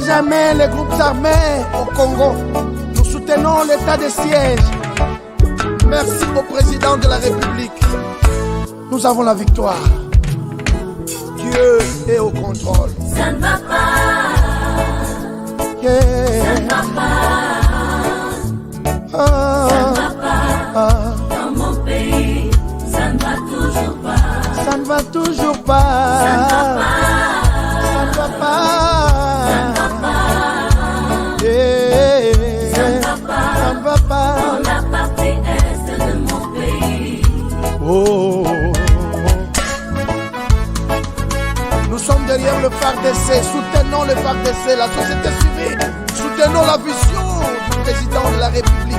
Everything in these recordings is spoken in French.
jamais les groupes armés au Congo. Nous soutenons l'état de siège. Merci au président de la République. Nous avons la victoire. Dieu est au contrôle. Ça ne va pas. Yeah. Ça ne va pas. Ça ne va pas. Dans mon pays, ça ne va toujours pas. Ça ne va toujours pas. Ça ne va pas. Ça ne va pas. Ça ne va pas. Yeah. Ça ne va pas. Ça ne va pas. Dans la partie est de mon pays. Oh. Nous sommes derrière le FARDC, soutenons le FARDC, la société civile, soutenons la vision du président de la République.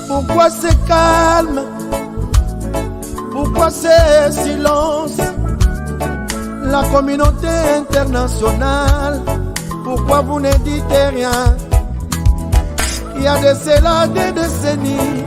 Pourquoi c'est calme? Pourquoi c'est silence? La communauté internationale, pourquoi vous ne dites rien? Il y a de cela des décennies.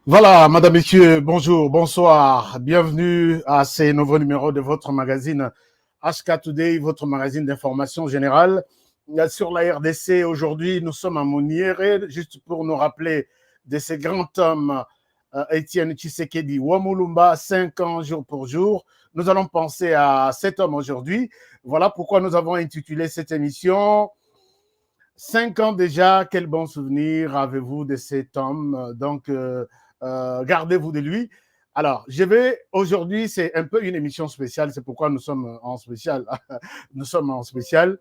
Voilà, madame, messieurs, bonjour, bonsoir, bienvenue à ces nouveaux numéros de votre magazine HK Today, votre magazine d'information générale. Sur la RDC, aujourd'hui, nous sommes à Mouniéré, juste pour nous rappeler de ces grands hommes, Étienne Tshisekedi, Wamulumba, 5 ans jour pour jour. Nous allons penser à cet homme aujourd'hui. Voilà pourquoi nous avons intitulé cette émission 5 ans déjà, quel bon souvenir avez-vous de cet homme? Donc, gardez-vous de lui. Alors, aujourd'hui, c'est un peu une émission spéciale, c'est pourquoi nous sommes en spécial. Nous sommes en spécial.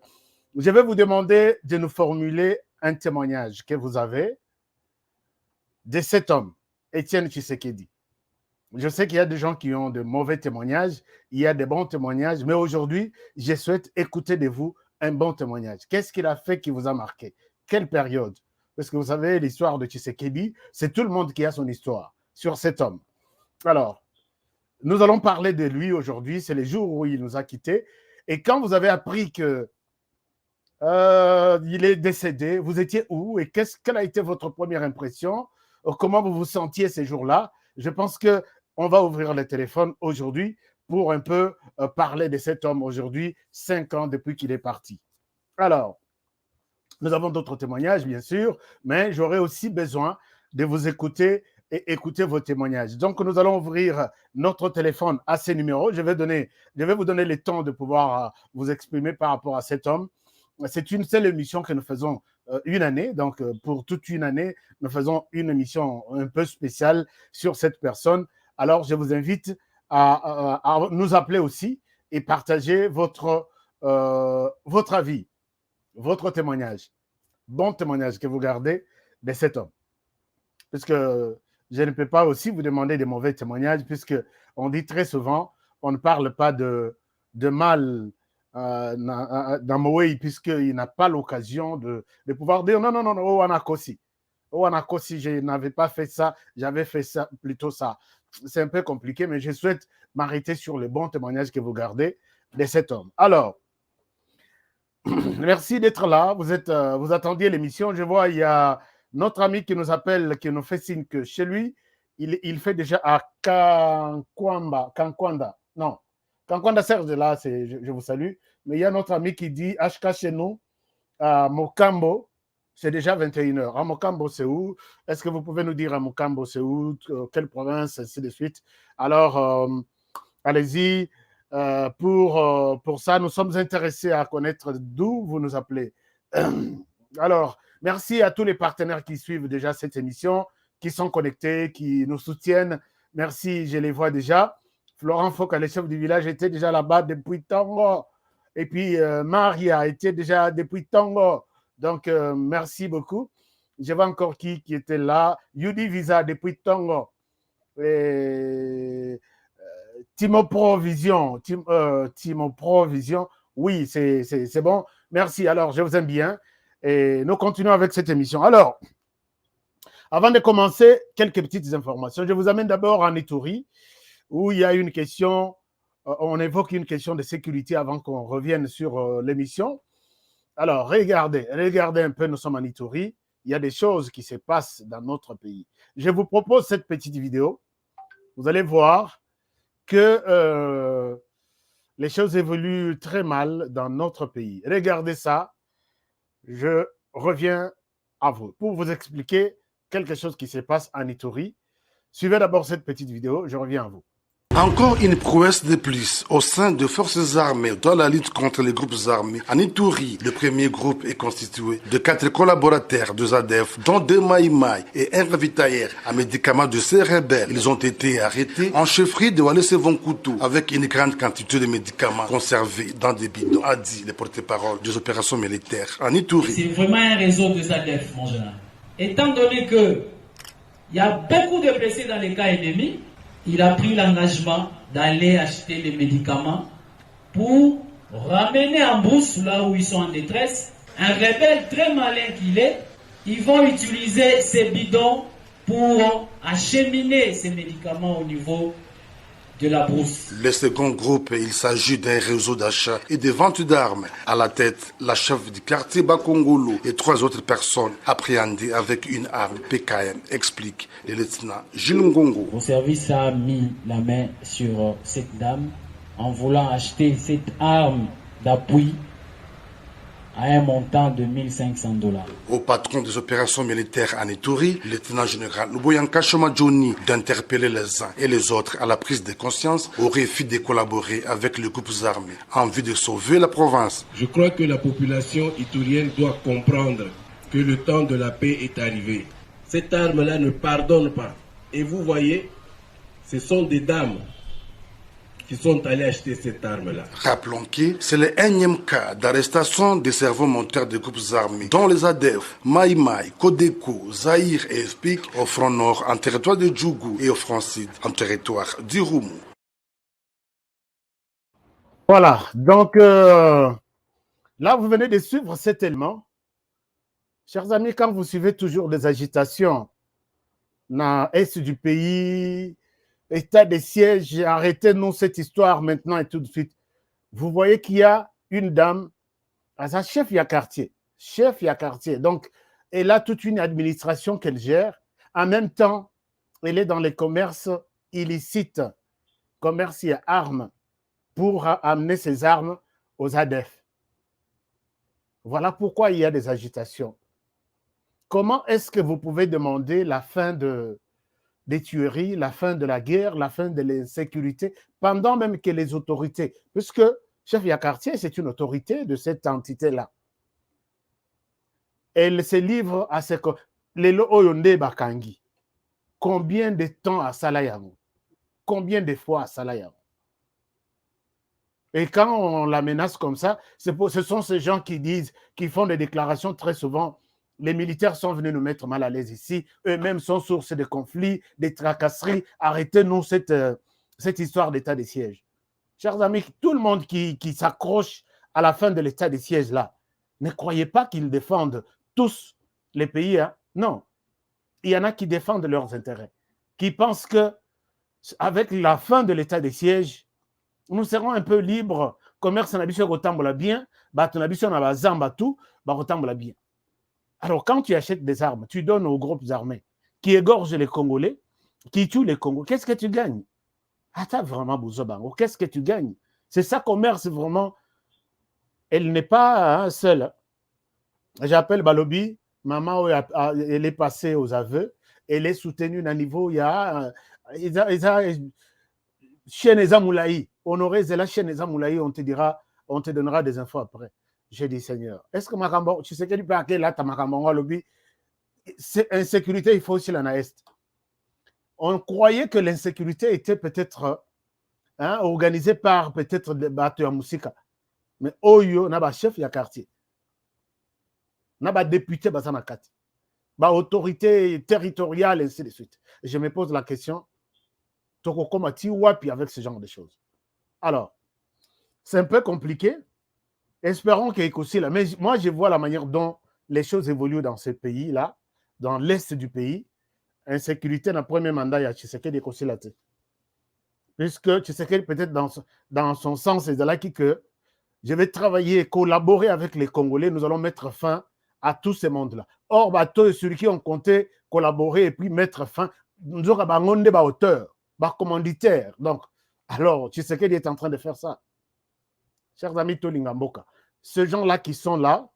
Je vais vous demander de nous formuler un témoignage que vous avez de cet homme, Étienne Tshisekedi. Je sais qu'il y a des gens qui ont de mauvais témoignages, il y a des bons témoignages, mais aujourd'hui, je souhaite écouter de vous un bon témoignage. Qu'est-ce qu'il a fait qui vous a marqué? Quelle période? Parce que vous savez, l'histoire de Tshisekedi, c'est tout le monde qui a son histoire sur cet homme. Alors, nous allons parler de lui aujourd'hui. C'est le jour où il nous a quittés. Et quand vous avez appris qu'il est décédé, vous étiez où? Et quelle a été votre première impression? Comment vous vous sentiez ces jours-là? Je pense qu'on va ouvrir le téléphone aujourd'hui pour un peu parler de cet homme aujourd'hui, 5 ans depuis qu'il est parti. Alors, nous avons d'autres témoignages, bien sûr, mais j'aurai aussi besoin de vous écouter et écouter vos témoignages. Donc, nous allons ouvrir notre téléphone à ces numéros. Je vais vous donner le temps de pouvoir vous exprimer par rapport à cet homme. C'est une seule émission que nous faisons une année. Donc, pour toute une année, nous faisons une émission un peu spéciale sur cette personne. Alors, je vous invite à nous appeler aussi et partager votre avis, votre témoignage, bon témoignage que vous gardez de cet homme. Puisque je ne peux pas aussi vous demander des mauvais témoignages, puisque on dit très souvent, on ne parle pas de mal dans Moïse, puisqu'il n'a pas l'occasion de pouvoir dire non, oh Anakosi, je n'avais pas fait ça, j'avais fait ça, plutôt ça. C'est un peu compliqué, mais je souhaite m'arrêter sur le bon témoignage que vous gardez de cet homme. Alors, merci d'être là. Vous attendiez l'émission. Je vois, il y a notre ami qui nous appelle, qui nous fait signe que chez lui, il fait déjà à Kankwanda. Kankwanda Serge, là, je vous salue. Mais il y a notre ami qui dit HK chez nous, à Mokambo, c'est déjà 21h. À Mokambo, c'est où? Est-ce que vous pouvez nous dire à Mokambo, c'est où? Quelle province? Ainsi de suite. Alors, allez-y. Pour ça, nous sommes intéressés à connaître d'où vous nous appelez. Alors, merci à tous les partenaires qui suivent déjà cette émission, qui sont connectés, qui nous soutiennent. Merci, je les vois déjà. Florent Foka, le chef du village, était déjà là-bas depuis Tango. Et puis, Maria était déjà depuis Tango. Donc, merci beaucoup. Je vois encore qui était là. Yudi Visa depuis Tango. Et Timo Provision. Timo Provision. Oui, c'est bon. Merci. Alors, je vous aime bien. Et nous continuons avec cette émission. Alors, avant de commencer, quelques petites informations. Je vous amène d'abord en Ituri, où il y a une question, on évoque une question de sécurité avant qu'on revienne sur l'émission. Alors, regardez un peu, nous sommes en Ituri. Il y a des choses qui se passent dans notre pays. Je vous propose cette petite vidéo. Vous allez voir que les choses évoluent très mal dans notre pays. Regardez ça. Je reviens à vous pour vous expliquer quelque chose qui se passe en Ituri. Suivez d'abord cette petite vidéo. Je reviens à vous. Encore une prouesse de plus au sein des forces armées dans la lutte contre les groupes armés. En Ituri, le premier groupe est constitué de 4 collaborateurs de ZADF, dont 2 Maïmaï et un ravitailleur à médicaments de ces rebelles. Ils ont été arrêtés en chefferie de Walese-Vonkoutou avec une grande quantité de médicaments conservés dans des bidons, a dit le porte-parole des opérations militaires en Ituri. C'est vraiment un réseau de ZADF, mon général. Étant donné qu'il y a beaucoup de blessés dans les cas ennemis, il a pris l'engagement d'aller acheter les médicaments pour ramener en brousse là où ils sont en détresse. Un rebelle très malin qu'il est, ils vont utiliser ces bidons pour acheminer ces médicaments au niveau de la brousse. Le second groupe, il s'agit d'un réseau d'achat et de vente d'armes. À la tête, la chef du quartier Bakongolo et 3 autres personnes appréhendées avec une arme PKM, explique le lieutenant Gilles Ngongo. Mon service a mis la main sur cette dame en voulant acheter cette arme d'appui à un montant de $1 500. Au patron des opérations militaires en Ituri, le lieutenant général Luboyanka Shoma Johnny, d'interpeller les uns et les autres à la prise de conscience au refus de collaborer avec les groupes armés en vue de sauver la province. Je crois que la population iturienne doit comprendre que le temps de la paix est arrivé. Cette arme-là ne pardonne pas. Et vous voyez, ce sont des dames qui sont allés acheter cette arme-là. Rappelons que c'est le 1e cas d'arrestation des cerveaux monteurs des groupes armés, dont les ADF, Maïmaï, Kodeko, Zaïre et FPIC au front nord en territoire de Djougou et au front sud en territoire d'Irumu. Voilà, donc là vous venez de suivre cet élément. Chers amis, quand vous suivez toujours des agitations dans l'est du pays, état de siège, arrêtez-nous cette histoire maintenant et tout de suite. Vous voyez qu'il y a une dame, un chef quartier. Donc, elle a toute une administration qu'elle gère. En même temps, elle est dans les commerces illicites, commerce et armes, pour amener ses armes aux ADF. Voilà pourquoi il y a des agitations. Comment est-ce que vous pouvez demander la fin des tueries, la fin de la guerre, la fin de l'insécurité, pendant même que les autorités, puisque chef quartier, c'est une autorité de cette entité-là. Elle se livre à ce que Lelo Oyonde Bakangi. Combien de temps à Salayamu? Combien de fois à Salayamu? Et quand on la menace comme ça, ce sont ces gens qui disent, qui font des déclarations très souvent. Les militaires sont venus nous mettre mal à l'aise ici. Eux-mêmes sont source de conflits, de tracasseries. Arrêtez-nous cette histoire d'état de siège. Chers amis, tout le monde qui s'accroche à la fin de l'état de siège là, ne croyez pas qu'ils défendent tous les pays. Hein? Non. Il y en a qui défendent leurs intérêts, qui pensent qu'avec la fin de l'état de siège, nous serons un peu libres. Commerce na biso kotambola bien, bato na biso na bazamba tout, ba kotambola bien. Alors, quand tu achètes des armes, tu donnes aux groupes armés qui égorgent les Congolais, qui tuent les Congolais. Qu'est-ce que tu gagnes? Attends, vraiment, Bouzobango, qu'est-ce que tu gagnes? C'est ça, commerce, vraiment. Elle n'est pas seule. J'appelle Balobi, maman, elle est passée aux aveux, elle est soutenue d'un niveau, il y a chaîne Moulaï, honoré Zela chaîne Moulaï, on te donnera des infos après. J'ai dit, Seigneur, est-ce que Makambo, tu sais que tu peux appeler là, ta Makambo, Lobi, c'est insécurité, il faut aussi la naest. On croyait que l'insécurité était peut-être organisée par peut-être des batteurs Moussika. Mais Oyo, n'a pas chef, il y a quartier. N'a pas député, bah, ça n'a quartier. Bah, autorité territoriale, et ainsi de suite. Et je me pose la question, Toko Komati Wapi avec ce genre de choses. Alors, c'est un peu compliqué. Espérons qu'il y ait aussi là. Mais moi, je vois la manière dont les choses évoluent dans ce pays-là, dans l'est du pays. Insécurité, dans le premier mandat, il y a Tshisekedi aussi là. Puisque Tshisekedi, peut-être dans son sens, c'est de là que je vais travailler et collaborer avec les Congolais. Nous allons mettre fin à tous ces mondes-là. Or, bateau sur qui on comptait collaborer et puis mettre fin, nous avons des auteurs, des commanditaires. Donc, alors, Tshisekedi est en train de faire ça. Chers amis Tolingamboka, ces gens-là qui sont là,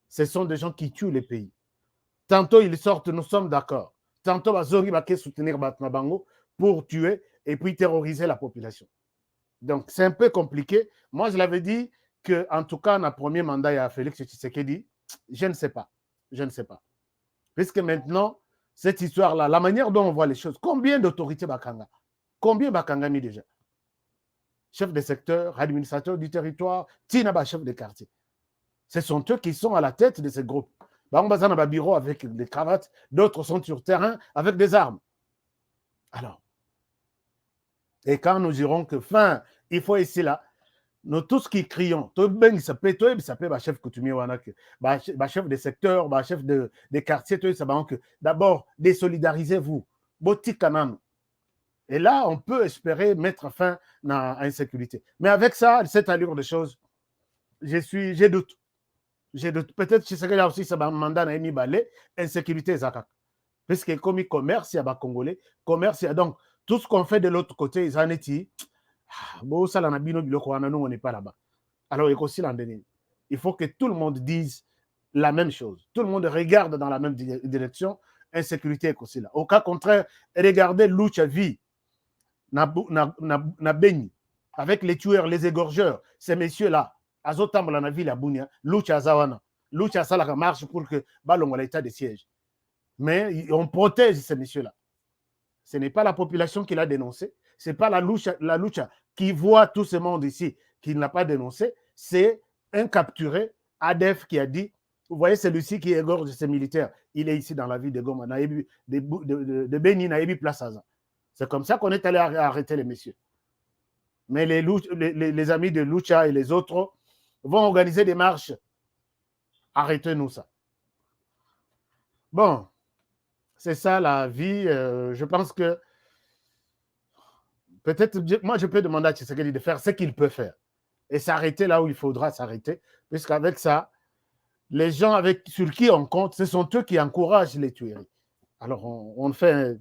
ce sont des gens qui tuent les pays. Tantôt, ils sortent, nous sommes d'accord. Tantôt, Bazori va soutenir Batnabango pour tuer et puis terroriser la population. Donc, c'est un peu compliqué. Moi, je l'avais dit qu'en tout cas, dans le premier mandat, il y a Félix Tshisekedi. Je ne sais pas. Je ne sais pas. Puisque maintenant, cette histoire-là, la manière dont on voit les choses, combien d'autorités Bakanga? Combien Bakanga mis déjà? Chef de secteur, administrateur du territoire, Tinaba, chef de quartier. Ce sont eux qui sont à la tête de ces groupes. Bambazan a un bureau avec des cravates, d'autres sont sur terrain avec des armes. Alors, et quand nous dirons que fin, il faut ici là, nous tous qui crions, chef coutumier, chef de secteur, chef de quartier, d'abord, désolidarisez-vous. Et là, on peut espérer mettre fin à l'insécurité. Mais avec ça, cette allure de choses, j'ai doute. Peut-être que c'est aussi ça mandat na balé insécurité zakak. Parce que comme commerce, il y a Congolais, commerce, il y a donc tout ce qu'on fait de l'autre côté, ils en étaient. Bon, ça, on n'est pas là-bas. Alors, il faut que tout le monde dise la même chose. Tout le monde regarde dans la même direction. Insécurité est aussi là. Au cas contraire, regardez Lucha vie na Beni avec les tueurs, les égorgeurs, ces messieurs-là. Azotambla na ville à Bunia, Lucha Zawana. Lucha Salaka marche pour que Balongo l'état de siège. Mais on protège ces messieurs-là. Ce n'est pas la population qui l'a dénoncé. Ce n'est pas la Lucha qui voit tout ce monde ici qui ne l'a pas dénoncé. C'est un capturé, ADF, qui a dit, vous voyez celui-ci qui égorge ces militaires. Il est ici dans la ville de Goma, de Beni, Naïbi Plaza. C'est comme ça qu'on est allé arrêter les messieurs. Mais les amis de Lucha et les autres vont organiser des marches. Arrêtez-nous ça. Bon, c'est ça la vie. Je pense que peut-être, moi je peux demander à Tshisekedi de faire ce qu'il peut faire et s'arrêter là où il faudra s'arrêter, puisqu'avec ça, les gens sur qui on compte, ce sont eux qui encouragent les tueries. Alors on ne fait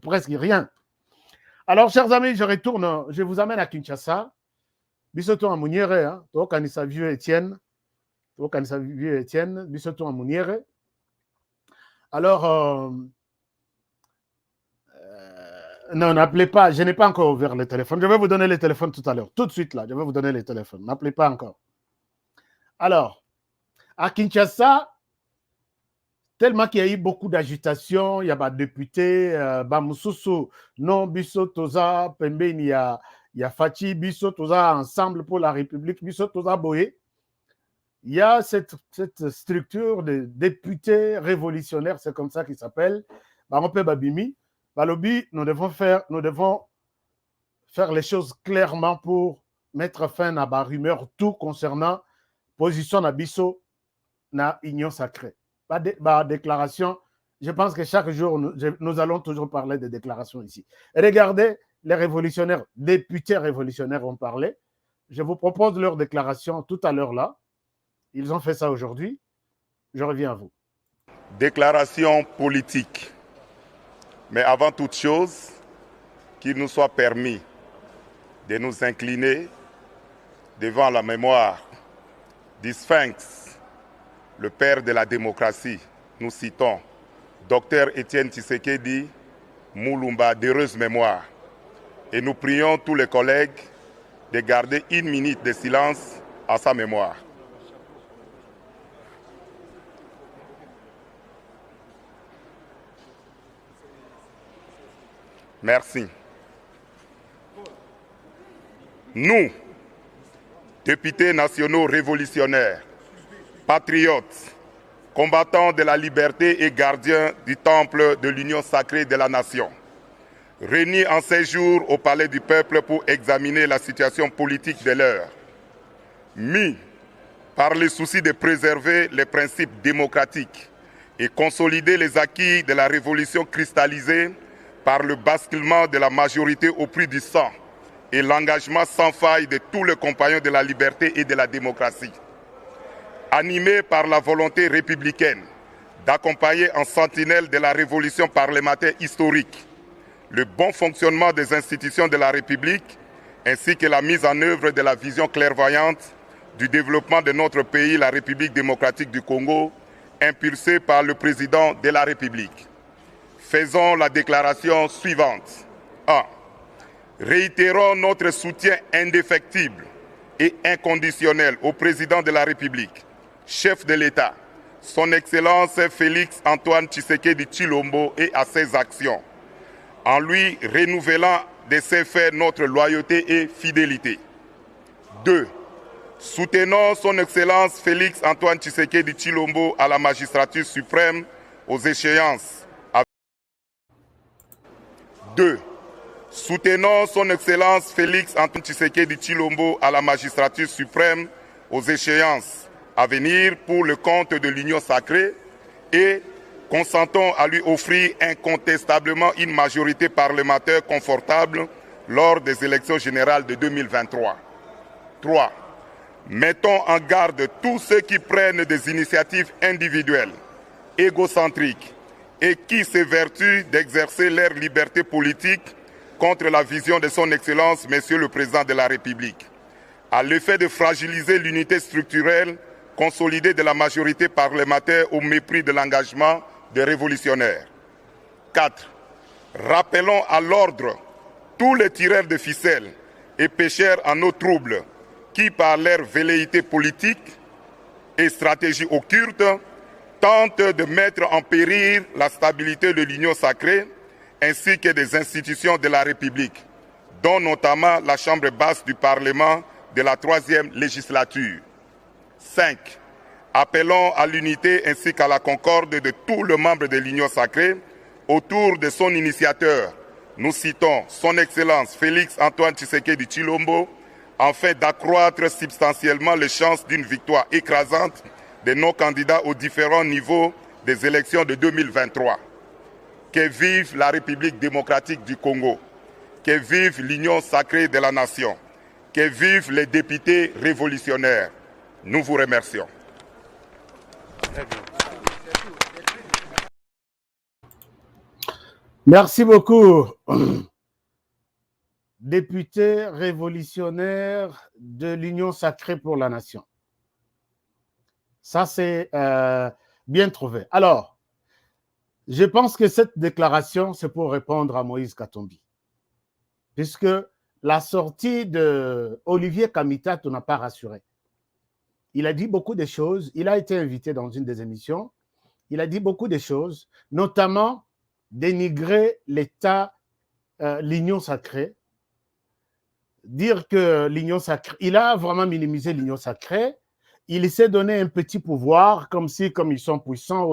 presque rien. Alors, chers amis, je vous amène à Kinshasa. Bisoto à Mouniere, Tokanisa vieux Étienne, Bisoto à Mouniere. Alors, non, n'appelez pas, je n'ai pas encore ouvert le téléphone. Je vais vous donner le téléphone tout à l'heure, tout de suite là, je vais vous donner le téléphone. N'appelez pas encore. Alors, à Kinshasa, tellement qu'il y a eu beaucoup d'agitation, il y a des députés, Bamoussoussou, non, Bissotoza, Pembeni, il y a Fachi, Bissotoza, Ensemble pour la République, Bissotoza Boye. Il y a cette structure de députés révolutionnaires, c'est comme ça qu'ils s'appellent, Barompé Babimi. Balobi, nous devons faire les choses clairement pour mettre fin à la rumeur, tout concernant position d'Abisso na union sacrée. Pas déclaration. Je pense que chaque jour, nous allons toujours parler de déclarations ici. Et regardez, les révolutionnaires, députés révolutionnaires ont parlé. Je vous propose leur déclaration tout à l'heure là. Ils ont fait ça aujourd'hui. Je reviens à vous. Déclaration politique. Mais avant toute chose, qu'il nous soit permis de nous incliner devant la mémoire du Sphinx, le père de la démocratie, nous citons Dr Étienne Tshisekedi Moulumba, d'heureuse mémoire. Et nous prions tous les collègues de garder 1 minute de silence à sa mémoire. Merci. Nous, députés nationaux révolutionnaires, patriotes, combattants de la liberté et gardiens du temple de l'union sacrée de la nation, réunis en séjour au Palais du Peuple pour examiner la situation politique de l'heure, mis par le souci de préserver les principes démocratiques et consolider les acquis de la révolution cristallisée par le basculement de la majorité au prix du sang et l'engagement sans faille de tous les compagnons de la liberté et de la démocratie. Animés par la volonté républicaine d'accompagner en sentinelle de la révolution parlementaire historique le bon fonctionnement des institutions de la République ainsi que la mise en œuvre de la vision clairvoyante du développement de notre pays, la République démocratique du Congo, impulsée par le président de la République. Faisons la déclaration suivante. 1. Réitérons notre soutien indéfectible et inconditionnel au président de la République, chef de l'État, son Excellence Félix Antoine Tshisekedi Tshilombo et à ses actions, en lui renouvelant de ses faits notre loyauté et fidélité. 2. Soutenons son Excellence Félix Antoine Tshisekedi Tshilombo à la magistrature suprême aux échéances. 2. Soutenons son Excellence Félix Antoine Tshisekedi Tshilombo à la magistrature suprême aux échéances à venir pour le compte de l'Union sacrée et consentons à lui offrir incontestablement une majorité parlementaire confortable lors des élections générales de 2023. 3. Mettons en garde tous ceux qui prennent des initiatives individuelles, égocentriques et qui s'évertuent d'exercer leur liberté politique contre la vision de son Excellence, Monsieur le Président de la République, à l'effet de fragiliser l'unité structurelle consolidée de la majorité parlementaire au mépris de l'engagement des révolutionnaires. 4. Rappelons à l'ordre tous les tireurs de ficelles et pécheurs en eau trouble qui, par leur velléité politique et stratégie occulte, tentent de mettre en péril la stabilité de l'Union sacrée ainsi que des institutions de la République, dont notamment la Chambre basse du Parlement de la 3e législature. 5. Appelons à l'unité ainsi qu'à la concorde de tous les membres de l'Union sacrée autour de son initiateur. Nous citons son Excellence Félix Antoine Tshisekedi Tshilombo, afin d'accroître substantiellement les chances d'une victoire écrasante de nos candidats aux différents niveaux des élections de 2023. Que vive la République démocratique du Congo, que vive l'union sacrée de la nation, que vivent les députés révolutionnaires. Nous vous remercions. Merci beaucoup. Député révolutionnaire de l'Union sacrée pour la nation. Ça, c'est bien trouvé. Alors, je pense que cette déclaration, c'est pour répondre à Moïse Katumbi. Puisque la sortie d'Olivier Kamita, on n'a pas rassuré. Il a dit beaucoup de choses. Il a été invité dans une des émissions. Il a dit beaucoup de choses, notamment dénigrer l'État, l'Union sacrée, dire que l'Union sacrée, il a vraiment minimisé l'Union sacrée. Il s'est donné un petit pouvoir, comme ils sont puissants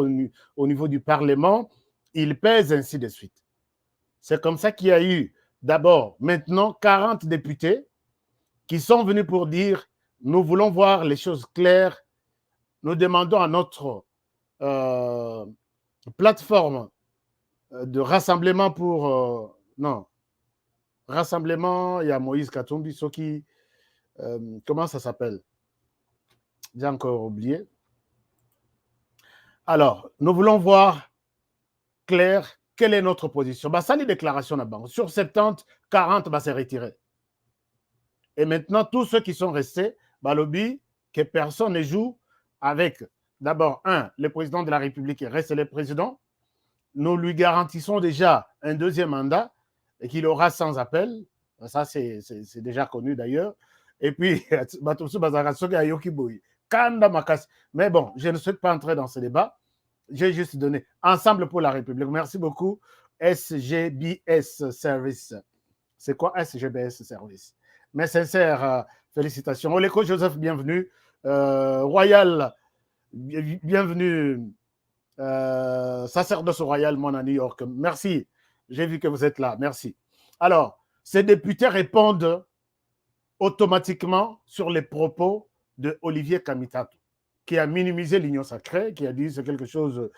au niveau du Parlement, ils pèsent ainsi de suite. C'est comme ça qu'il y a eu, d'abord, maintenant, 40 députés qui sont venus pour dire « Nous voulons voir les choses claires. Nous demandons à notre plateforme de rassemblement pour... rassemblement, il y a Moïse Katumbi, ceux qui... comment ça s'appelle? J'ai encore oublié. Alors, nous voulons voir clair quelle est notre position. Ça, les déclarations là-bas. Sur 70, 40, c'est retiré. Et maintenant, tous ceux qui sont restés, lobby, que personne ne joue avec d'abord, le président de la République reste le président. Nous lui garantissons déjà un deuxième mandat et qu'il aura sans appel. Ça, c'est déjà connu d'ailleurs. Et puis, mais bon, je ne souhaite pas entrer dans ce débat. J'ai juste donné Ensemble pour la République. Merci beaucoup. SGBS Service. C'est quoi SGBS Service? Mes sincères félicitations. Oleko Joseph, bienvenue. Royal, bienvenue. Sacerdoce royal, mon à New York. Merci. J'ai vu que vous êtes là. Merci. Alors, ces députés répondent automatiquement sur les propos de Olivier Kamitatu, qui a minimisé l'Union sacrée, qui a dit c'est quelque chose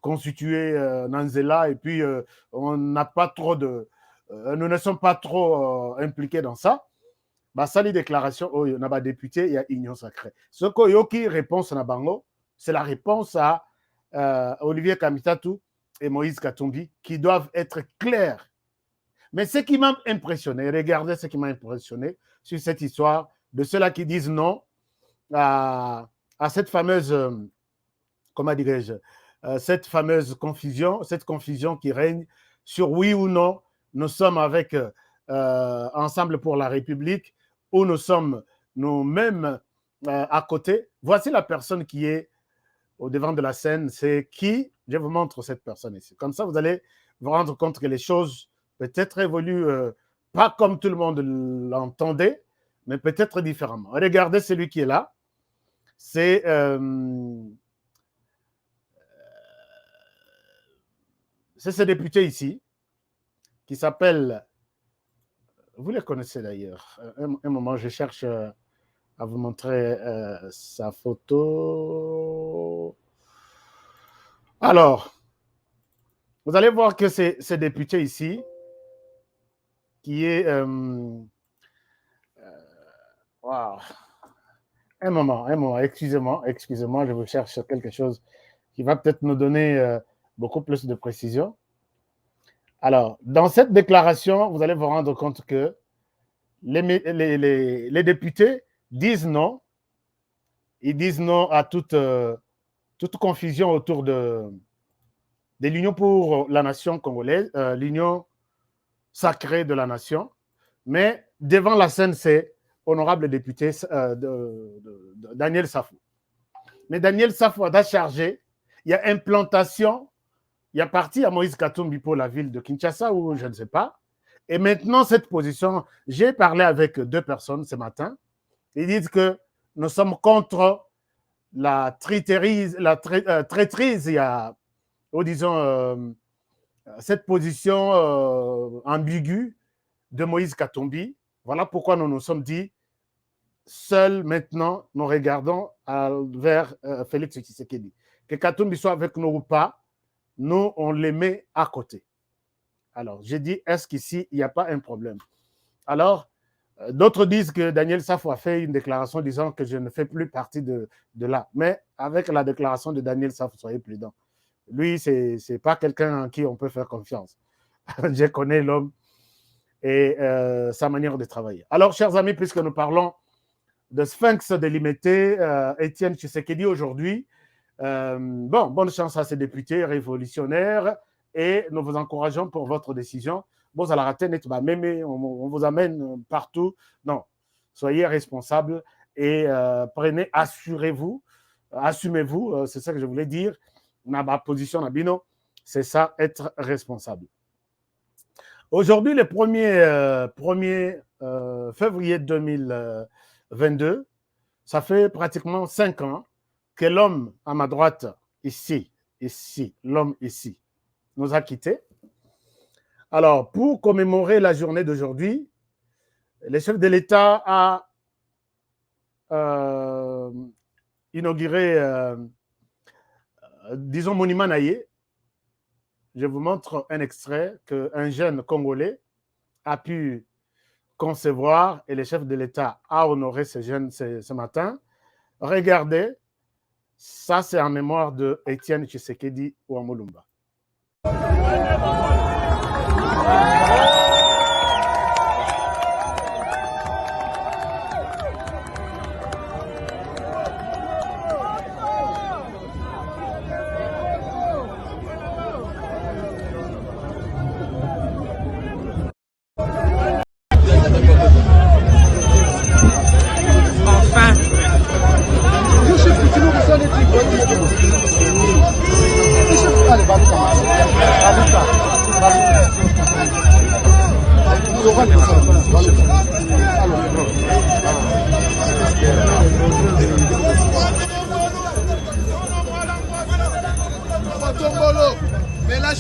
constitué Nanzela, et puis on n'a pas trop de... nous ne sommes pas trop impliqués dans ça. Bah, ça, les déclarations, oh, il y a député, il y a Union sacrée. Ce que réponse na bango, c'est la réponse à Olivier Kamitatu et Moïse Katumbi, qui doivent être clairs. Mais ce qui m'a impressionné, regardez ce qui m'a impressionné sur cette histoire de ceux-là qui disent non à cette fameuse, comment dirais-je, cette fameuse confusion, cette confusion qui règne sur oui ou non, nous sommes avec Ensemble pour la République, ou nous sommes nous-mêmes à côté. Voici la personne qui est au devant de la scène. C'est qui? Je vous montre cette personne ici. Comme ça, vous allez vous rendre compte que les choses peut-être évoluent pas comme tout le monde l'entendait, mais peut-être différemment. Regardez celui qui est là. C'est ce député ici qui s'appelle... Vous les connaissez d'ailleurs. Un moment, je cherche à vous montrer sa photo. Alors, vous allez voir que c'est ce député ici qui est... wow. Un moment, excusez-moi, je vous cherche quelque chose qui va peut-être nous donner beaucoup plus de précision. Alors, dans cette déclaration, vous allez vous rendre compte que les députés disent non. Ils disent non à toute confusion autour de l'Union pour la nation congolaise, l'Union sacrée de la nation. Mais devant la scène, c'est honorable député Daniel Safou. Mais Daniel Safou a chargé, il y a implantation. Il y a parti à Moïse Katumbi pour la ville de Kinshasa, ou je ne sais pas. Et maintenant, cette position, j'ai parlé avec 2 personnes ce matin. Ils disent que nous sommes contre la traîtrise, ou disons, cette position ambiguë de Moïse Katumbi. Voilà pourquoi nous nous sommes dit, seuls maintenant, nous regardons vers Félix Tshisekedi. Que Katumbi soit avec nous ou pas, nous, on les met à côté. Alors, j'ai dit, est-ce qu'ici, il n'y a pas un problème? Alors, d'autres disent que Daniel Safou a fait une déclaration disant que je ne fais plus partie de là. Mais avec la déclaration de Daniel Safou, soyez prudents. Lui, ce n'est pas quelqu'un en qui on peut faire confiance. Je connais l'homme et sa manière de travailler. Alors, chers amis, puisque nous parlons de Sphinx délimité, Étienne Tshisekedi aujourd'hui, bonne chance à ces députés révolutionnaires et nous vous encourageons pour votre décision. Bon, ça la raté, on vous amène partout. Non, soyez responsables et prenez, assurez-vous, assumez-vous, c'est ça que je voulais dire. Ma position, Nabino, c'est ça, être responsable. Aujourd'hui, le 1er février 2022, ça fait pratiquement 5 ans que l'homme à ma droite, ici, l'homme ici, nous a quittés. Alors, pour commémorer la journée d'aujourd'hui, le chef de l'État a inauguré, disons, Monument Naye. Je vous montre un extrait qu'un jeune Congolais a pu concevoir et le chef de l'État a honoré ce jeune ce matin. Regardez. Ça, c'est en mémoire de Étienne Tshisekedi Ouamulumba.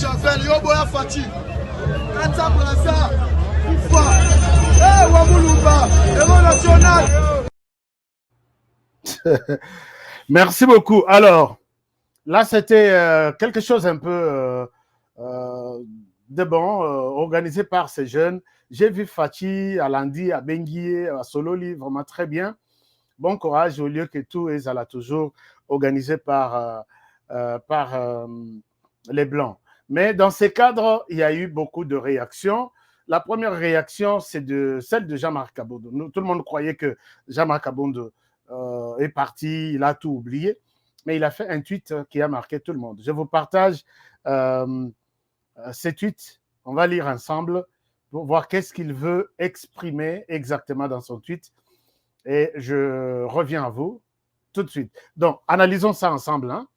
Chavel, Yoboya Fati. Kata Braza, Ufa. Eh, Wamulumba, Héros national. Merci beaucoup. Alors, là, c'était quelque chose un peu de bon, organisé par ces jeunes. J'ai vu Fati à Landi, à Benguié, à Sololi, vraiment très bien. Bon courage au lieu que tout est à la toujours organisé par les Blancs. Mais dans ces cadres, il y a eu beaucoup de réactions. La première réaction, c'est celle de Jean-Marc Kabondo. Tout le monde croyait que Jean-Marc Kabondo est parti, il a tout oublié. Mais il a fait un tweet qui a marqué tout le monde. Je vous partage ces tweets. On va lire ensemble pour voir qu'est-ce qu'il veut exprimer exactement dans son tweet. Et je reviens à vous tout de suite. Donc, analysons ça ensemble. Hein.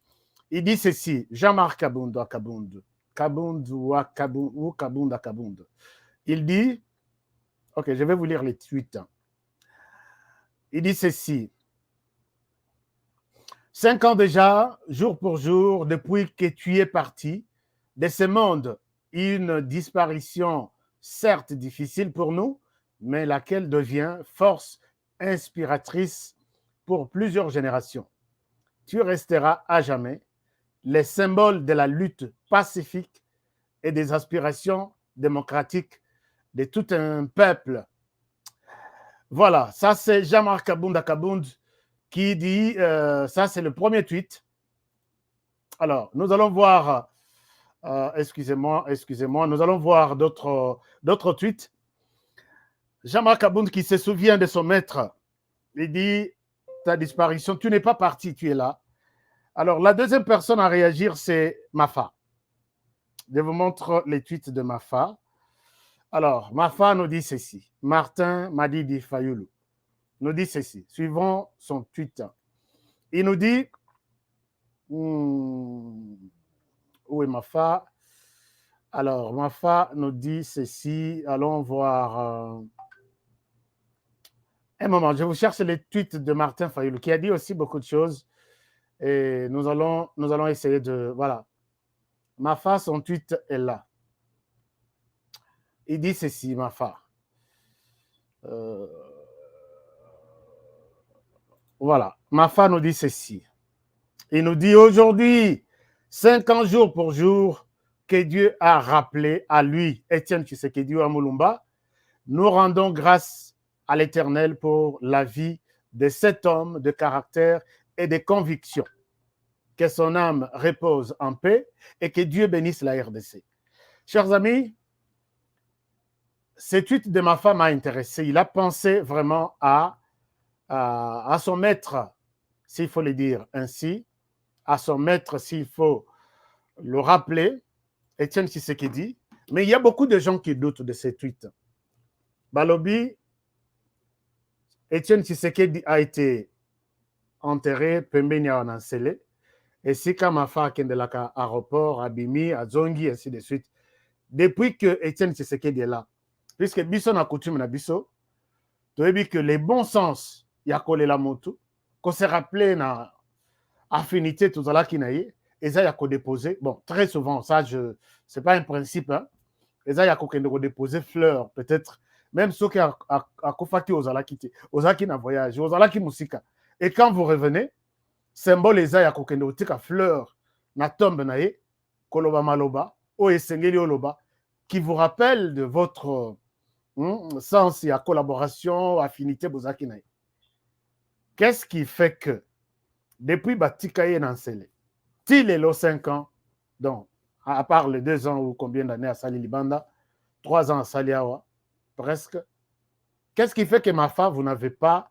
Il dit ceci, Jean-Marc Kabondo à Kabondo. Kabondo à Kabondo ou Kabondo à Kabondo. Il dit, ok, je vais vous lire les tweets. Il dit ceci, 5 ans déjà, jour pour jour, depuis que tu es parti de ce monde, une disparition certes difficile pour nous, mais laquelle devient force inspiratrice pour plusieurs générations. Tu resteras à jamais les symboles de la lutte pacifique et des aspirations démocratiques de tout un peuple. Voilà, ça c'est Jean-Marc Kabondo Kabondo qui dit, ça c'est le premier tweet. Alors, nous allons voir, excusez-moi, nous allons voir d'autres tweets. Jean-Marc Kabondo qui se souvient de son maître, il dit, ta disparition, tu n'es pas parti, tu es là. Alors, la deuxième personne à réagir, c'est Mafa. Je vous montre les tweets de Mafa. Alors, Mafa nous dit ceci. Martin Madidi Fayoulou nous dit ceci. Suivons son tweet. Il nous dit, où est Mafa? Alors, Mafa nous dit ceci. Allons voir. Un moment, je vous cherche les tweets de Martin Fayoulou qui a dit aussi beaucoup de choses. Et nous allons essayer de... Voilà. Mafa, son tweet est là. Il dit ceci, Mafa. Voilà. Mafa nous dit ceci. Il nous dit aujourd'hui, 5 ans jour pour jour, que Dieu a rappelé à lui, Étienne Tshisekedi Wamulumba, nous rendons grâce à l'Éternel pour la vie de cet homme de caractère et de conviction. Que son âme repose en paix et que Dieu bénisse la RDC. Chers amis, ce tweet de Mafa m'a intéressé. Il a pensé vraiment à son maître, s'il faut le dire ainsi, à son maître, s'il faut le rappeler, Étienne Tshisekedi. Mais il y a beaucoup de gens qui doutent de ces tweets. Balobi, Étienne Tshisekedi a été enterré, Pembeni a encelé. Et si quand Mafa Kendelaka aéroport, à Bimi, à Zongi, ainsi de suite, depuis que Étienne Tshisekedi est là, puisque Bisso n'a coutume na Bisso, tu as vu que les bons sens, il y a collé la moto, qu'on s'est rappelé na affinité, tout ça qui n'a eu, et ça, il y a qu'à déposer. Bon, très souvent, ça, c'est pas un principe, hein. Et ça, il y a qu'à déposer fleurs, peut-être, même ceux qui a Kofaki aux Alakiti, aux Alaki na voyage, aux Alaki Musika. Et quand vous revenez, symbole eza ya kokende otika fleur na tombe na ye koloba maloba o esengeli oloba qui vous rappelle de votre sens ya collaboration affinité bozaki na ye. Qu'est-ce qui fait que depuis batika ye nansele til elo 5 ans, donc à part les 2 ans ou combien d'années à Sali Libanda, 3 ans à Saliawa presque, qu'est-ce qui fait que Mafa vous n'avez pas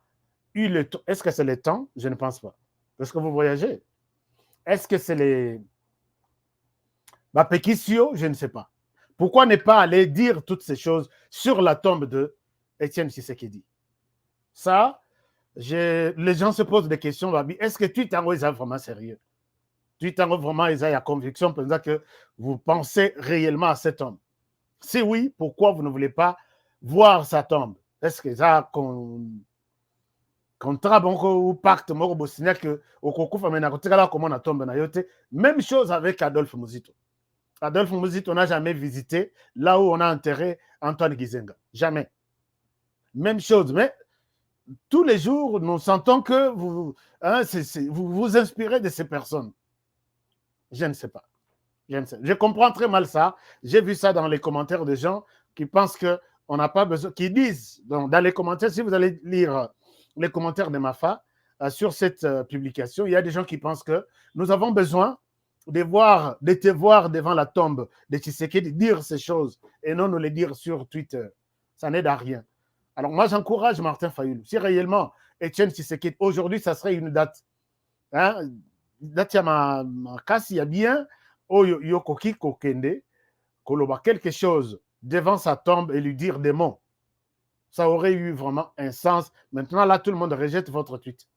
eu le temps? Est-ce que c'est le temps? Je ne pense pas. Parce que vous voyagez. Est-ce que c'est les Bapekisio? Je ne sais pas. Pourquoi ne pas aller dire toutes ces choses sur la tombe de Étienne Tshisekedi? Ça, les gens se posent des questions. Est-ce que tu t'en es vraiment sérieux? Tu t'en es vraiment la conviction pensant que vous pensez réellement à cet homme? Si oui, pourquoi vous ne voulez pas voir sa tombe? Est-ce que ça contrat ou pacte moko bosinya que okokufa mena kotikala comment na tombe na yote? Même chose avec Adolphe Muzito. Adolphe Mouzit, on n'a jamais visité là où on a enterré Antoine Gizenga. Jamais. Même chose, mais tous les jours, nous sentons que vous vous inspirez de ces personnes. Je ne sais pas. Je comprends très mal ça. J'ai vu ça dans les commentaires des gens qui pensent qu'on n'a pas besoin, qui disent, donc, dans les commentaires, si vous allez lire les commentaires de Mafa sur cette publication, il y a des gens qui pensent que nous avons besoin de te voir devant la tombe de Tshisekedi dire ces choses et non nous les dire sur Twitter. Ça n'aide à rien. Alors moi, j'encourage Martin Fayulu. Si réellement Etienne Tshisekedi, aujourd'hui, ça serait une date. Hein, date ya ma kasi ya bien, oyo yokoki kokende, koloba quelque chose devant sa tombe et lui dire des mots. Ça aurait eu vraiment un sens. Maintenant, là, tout le monde rejette votre tweet.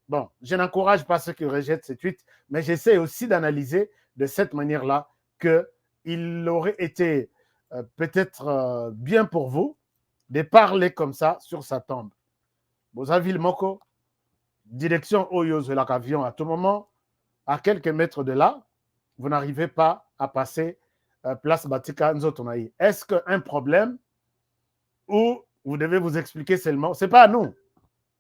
Bon, je n'encourage pas ceux qui rejettent ces tweets, mais j'essaie aussi d'analyser de cette manière-là qu'il aurait été peut-être bien pour vous de parler comme ça sur sa tombe. Bozaville Moko, direction Oyozo Lakavion à tout moment, à quelques mètres de là, vous n'arrivez pas à passer place Batika Nzotonaï. Est-ce qu'un problème ou vous devez vous expliquer seulement? Ce n'est pas à nous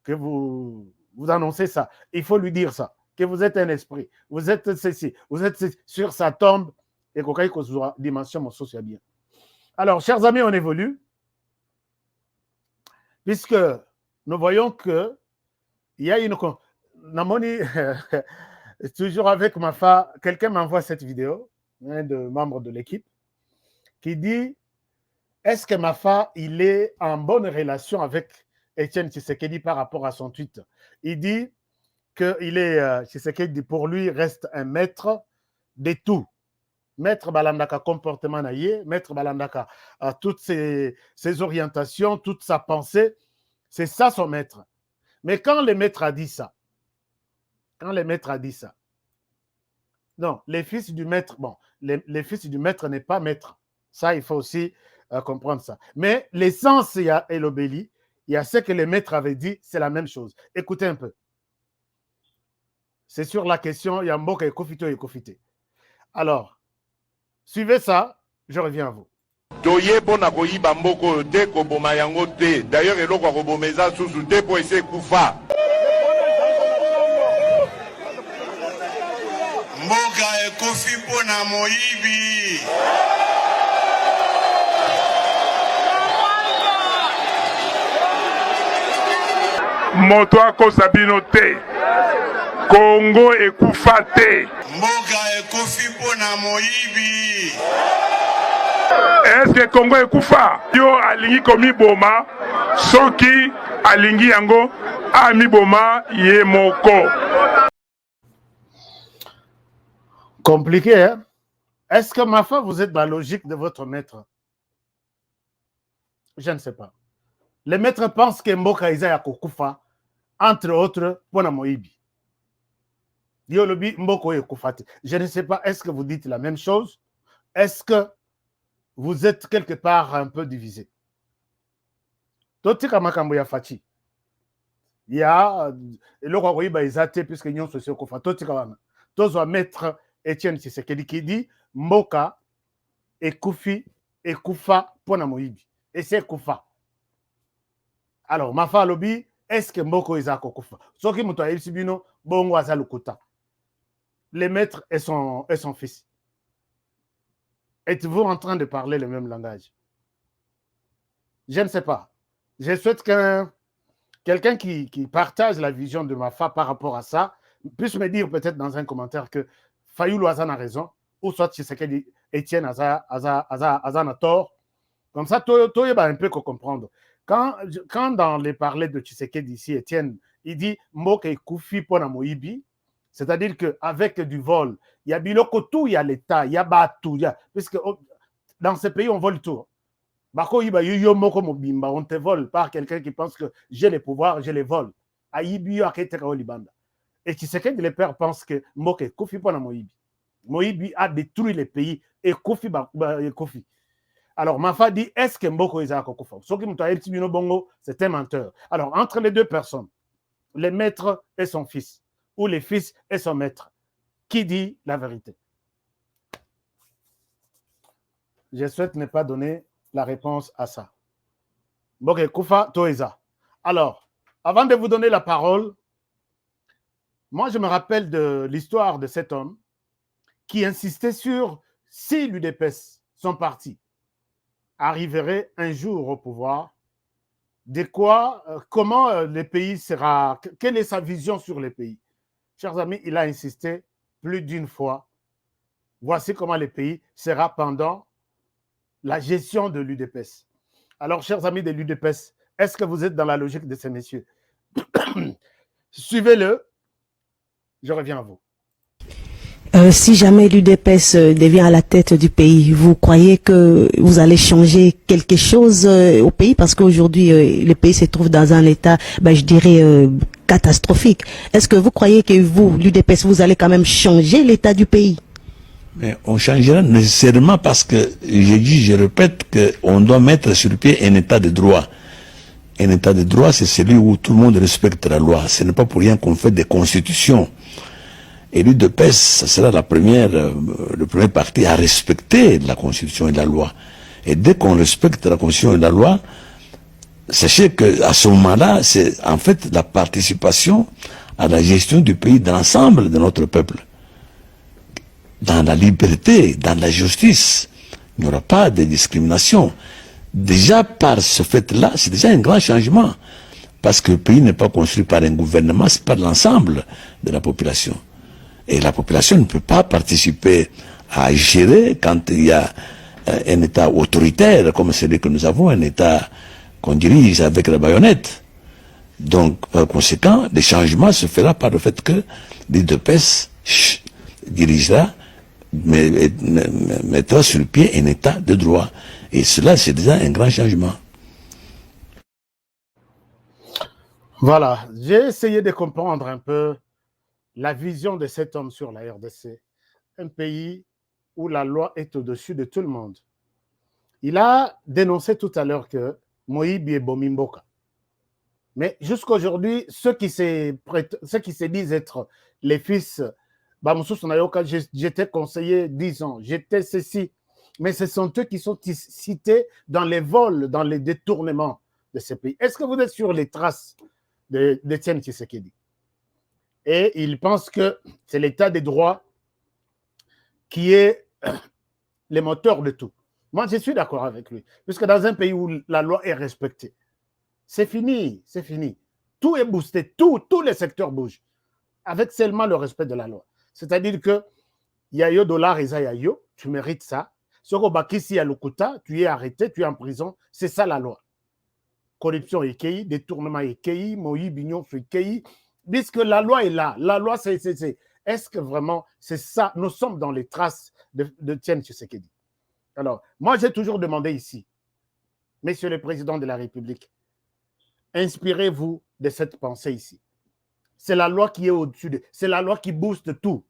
que vous annoncez ça. Il faut lui dire ça, que vous êtes un esprit, vous êtes ceci, vous êtes sur sa tombe et qu'on ait une dimension sociale bien. Alors, chers amis, on évolue, puisque nous voyons que il y a une... Namoni, toujours avec Mafa, quelqu'un m'envoie cette vidéo, un de membres de l'équipe, qui dit, est-ce que Mafa, il est en bonne relation avec Etienne Tshisekedi par rapport à son tweet? Il dit qu'il est, Tshisekedi, pour lui, reste un maître de tout. Maître Balandaka comportement naïe, maître Balandaka toutes ses orientations, toute sa pensée, c'est ça son maître. Mais quand le maître a dit ça, non, les fils du maître, bon, les fils du maître n'est pas maître. Ça, il faut aussi comprendre ça. Mais l'essence, il y a Elobéli, il y a ce que le maître avait dit, c'est la même chose. Écoutez un peu. C'est sur la question, il y a Mboka et Kofito et Kofité. Alors, suivez ça, je reviens à vous. D'ailleurs, eloko akobomeza susu te po ese kufa. Mboka ekofi mpona moyibi. Moto akosa bino te. Congo ekufa te. Mboka ekofi mpona moyibi. Est-ce que Congo ekufa? Yo alingi komiboma, soki alingi yango amiboma ye moko. Compliqué, hein? Est-ce que Mafa, vous êtes dans la logique de votre maître? Je ne sais pas. Les maîtres pensent que Mboka Isaya Kokufa, entre autres, Pona Moïbi. Yolobi Mboko Ekufati. Je ne sais pas, est-ce que vous dites la même chose? Est-ce que vous êtes quelque part un peu divisé? Totika Makambo ya Fachi. Il y a le roi Isate, puisque nous sommes sur Kofa. Totika Wana. Tozo maître Etienne Tshisekedi qui dit Mboka Ekufi Ekufa Pona Moïbi. Et c'est Kufa. Alors, Mafa Lobi, est-ce que Mboko Isako Kufa? Soki Mutoa Sibino, Bongo Azalukuta. Les maîtres et son fils. Êtes-vous en train de parler le même langage? Je ne sais pas. Je souhaite que quelqu'un qui partage la vision de Mafa par rapport à ça puisse me dire peut-être dans un commentaire que Fayulu Azan a raison, ou soit Tshisekedi Etienne Azan a tort. Comme ça, il va un peu comprendre. Quand dans les parler de Tshisekedi ici, Etienne, il dit Mboka Koufi Pona Moïbi, c'est-à-dire qu'avec du vol, il y a Biloko tout, il y a l'État, il y a Batou, puisque dans ce pays, on vole tout. On te vole par quelqu'un qui pense que j'ai les pouvoirs, je les vole. Et Tshisekedi, les pères pensent que Mboka Koufi Pona Moïbi. Moïbi a détruit les pays et Koufi. Alors, Mafa dit, est-ce que Mboko Isaac Kokufa? C'est un menteur. Alors, entre les deux personnes, le maître et son fils, ou le fils et son maître, qui dit la vérité? je souhaite ne pas donner la réponse à ça. Ok, Koufa Toeza. Alors, avant de vous donner la parole, moi, je me rappelle de l'histoire de cet homme qui insistait sur si l'UDPS, son parti, arriverait un jour au pouvoir, de quoi, comment le pays sera, quelle est sa vision sur le pays. Chers amis, il a insisté plus d'une fois. Voici comment le pays sera pendant la gestion de l'UDPS. Alors, chers amis de l'UDPS, est-ce que vous êtes dans la logique de ces messieurs? Suivez-le. Je reviens à vous. Si jamais l'UDPS devient à la tête du pays, vous croyez que vous allez changer quelque chose au pays? Parce qu'aujourd'hui, le pays se trouve dans un état, je dirais, catastrophique. Est-ce que vous croyez que vous, l'UDPS, vous allez quand même changer l'état du pays? Mais on changera nécessairement parce que, je répète, qu'on doit mettre sur pied un état de droit. Un état de droit, c'est celui où tout le monde respecte la loi. Ce n'est pas pour rien qu'on fait des constitutions. Et l'UDPS, ça sera le premier parti à respecter la Constitution et la loi. Et dès qu'on respecte la Constitution et la loi, sachez qu'à ce moment-là, c'est en fait la participation à la gestion du pays de l'ensemble de notre peuple. Dans la liberté, dans la justice, il n'y aura pas de discrimination. Déjà par ce fait-là, c'est déjà un grand changement. Parce que le pays n'est pas construit par un gouvernement, c'est par l'ensemble de la population. Et la population ne peut pas participer à gérer quand il y a un État autoritaire comme celui que nous avons, un État qu'on dirige avec la baïonnette. Donc, par conséquent, le changement se fera par le fait que l'UDPS dirigera, mettra sur le pied un État de droit. Et cela, c'est déjà un grand changement. Voilà, j'ai essayé de comprendre un peu la vision de cet homme sur la RDC, un pays où la loi est au-dessus de tout le monde. Il a dénoncé tout à l'heure que Moïbi est Bomimboka. Mais jusqu'à aujourd'hui, ceux qui se disent être les fils, j'étais conseiller 10 ans, j'étais ceci, mais ce sont eux qui sont cités dans les vols, dans les détournements de ces pays. Est-ce que vous êtes sur les traces d'Étienne Tshisekedi? Et il pense que c'est l'état des droits qui est le moteur de tout. Moi, je suis d'accord avec lui. Puisque dans un pays où la loi est respectée, c'est fini, c'est fini. Tout est boosté, tous les secteurs bougent, avec seulement le respect de la loi. C'est-à-dire que Yayo dollar et Yayo, tu mérites ça. Soko Bakisi Yalukuta, tu es arrêté, tu es en prison, c'est ça la loi. Corruption est KI, détournement est KI, Moïse Bignon est KI. Puisque la loi est là. La loi, est-ce que vraiment c'est ça? Nous sommes dans les traces de Tienne Tshisekedi. Alors, moi, j'ai toujours demandé ici, Monsieur le Président de la République, inspirez-vous de cette pensée ici. C'est la loi qui est au-dessus de... C'est la loi qui booste tout.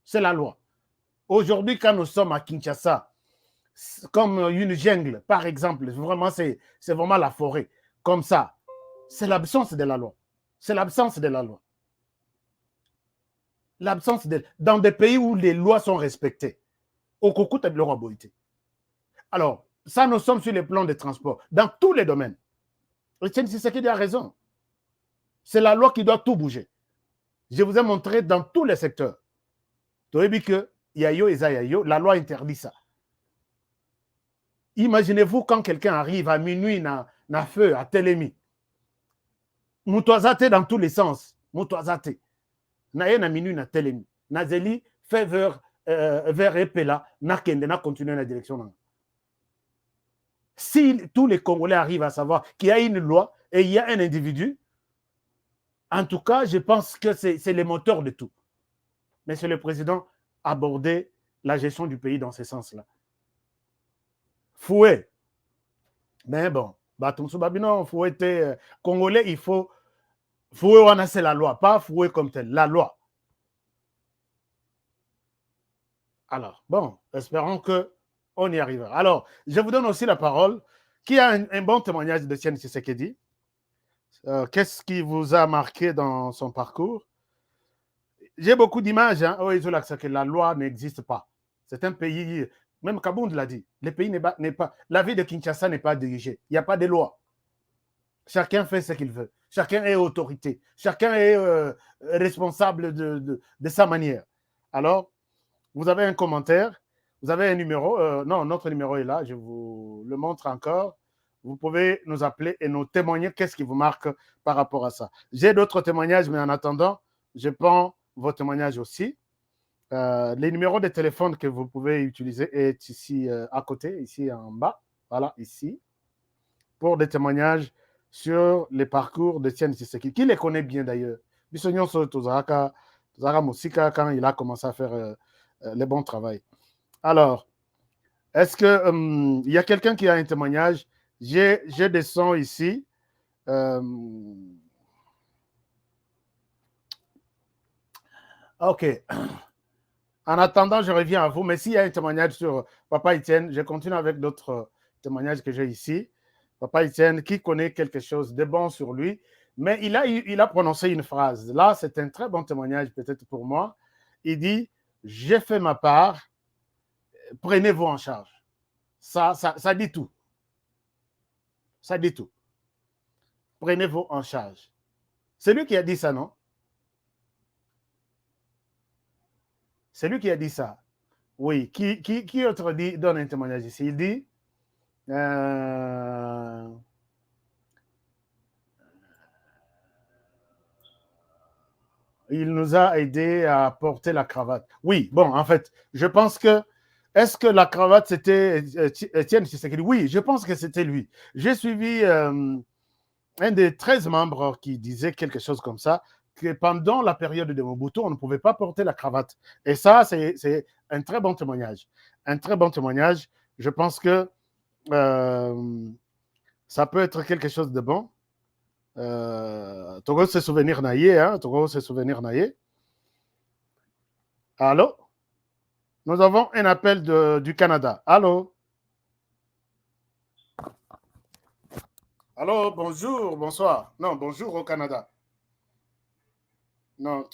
C'est la loi. Aujourd'hui, quand nous sommes à Kinshasa, comme une jungle, par exemple, vraiment, c'est vraiment la forêt. Comme ça, c'est l'absence de la loi. C'est l'absence de la loi. L'absence de... Dans des pays où les lois sont respectées. Au Kokou, tu as Alors, ça, nous sommes sur le plan des transports, dans tous les domaines. Etienne Tshisekedi a raison. C'est la loi qui doit tout bouger. Je vous ai montré dans tous les secteurs. Tu as vu que Yayo et Zayayo, la loi interdit ça. Imaginez-vous quand quelqu'un arrive à minuit, na feu, à Télémi. Moutouazate dans tous les sens. Moutouazate. Naye na minuit na Télémi. Nazeli fait vers Epela, na kende, na continuer la direction. Si tous les Congolais arrivent à savoir qu'il y a une loi et il y a un individu, en tout cas, je pense que c'est le moteur de tout. Monsieur le Président, aborder la gestion du pays dans ce sens-là. Fouet. Mais bon, Fouet était Congolais, il faut Fouet, on a c'est la loi, pas Fouet comme tel, la loi. Alors, bon, espérons qu'on y arrivera. Alors, je vous donne aussi la parole. Qui a un bon témoignage de Etienne Tshisekedi? Qu'est-ce qui vous a marqué dans son parcours? J'ai beaucoup d'images. Hein? Oh, que la loi n'existe pas. C'est un pays Même Kabound l'a dit. Le pays n'est pas. La vie de Kinshasa n'est pas dirigée. Il n'y a pas de loi. Chacun fait ce qu'il veut. Chacun est autorité. Chacun est responsable de sa manière. Alors, vous avez un commentaire, vous avez un numéro. Non, notre numéro est là. Je vous le montre encore. Vous pouvez nous appeler et nous témoigner qu'est-ce qui vous marque par rapport à ça. J'ai d'autres témoignages, mais en attendant, je prends vos témoignages aussi. Les numéros de téléphone que vous pouvez utiliser est ici à côté, ici en bas. Voilà, ici. Pour des témoignages sur les parcours de Etienne Tshisekedi, qui les connaît bien d'ailleurs. Bissognon Tozaraka Moussika, quand il a commencé à faire le bon travail. Alors, est-ce qu'il y a quelqu'un qui a un témoignage? J'ai des sons ici. OK. En attendant, je reviens à vous. Mais s'il y a un témoignage sur Papa Etienne, je continue avec d'autres témoignages que j'ai ici. Papa Etienne, qui connaît quelque chose de bon sur lui, mais il a prononcé une phrase. Là, c'est un très bon témoignage peut-être pour moi. Il dit, j'ai fait ma part, prenez-vous en charge. Ça dit tout. Ça dit tout. Prenez-vous en charge. C'est lui qui a dit ça, non? C'est lui qui a dit ça. Oui. Qui autre donne un témoignage ici? Il dit, il nous a aidé à porter la cravate. Oui, bon, en fait, je pense que, est-ce que la cravate, c'était Etienne Tshisekedi? Oui, je pense que c'était lui. J'ai suivi un des 13 membres qui disait quelque chose comme ça, que pendant la période de Mobutu, on ne pouvait pas porter la cravate. Et ça, c'est un très bon témoignage. Un très bon témoignage. Je pense que ça peut être quelque chose de bon. Togo se souvenir naïe, hein? Togo se souvenir naïe. Allô? Nous avons un appel du Canada. Allô? Allô, bonjour, bonsoir. Non, bonjour au Canada. Non,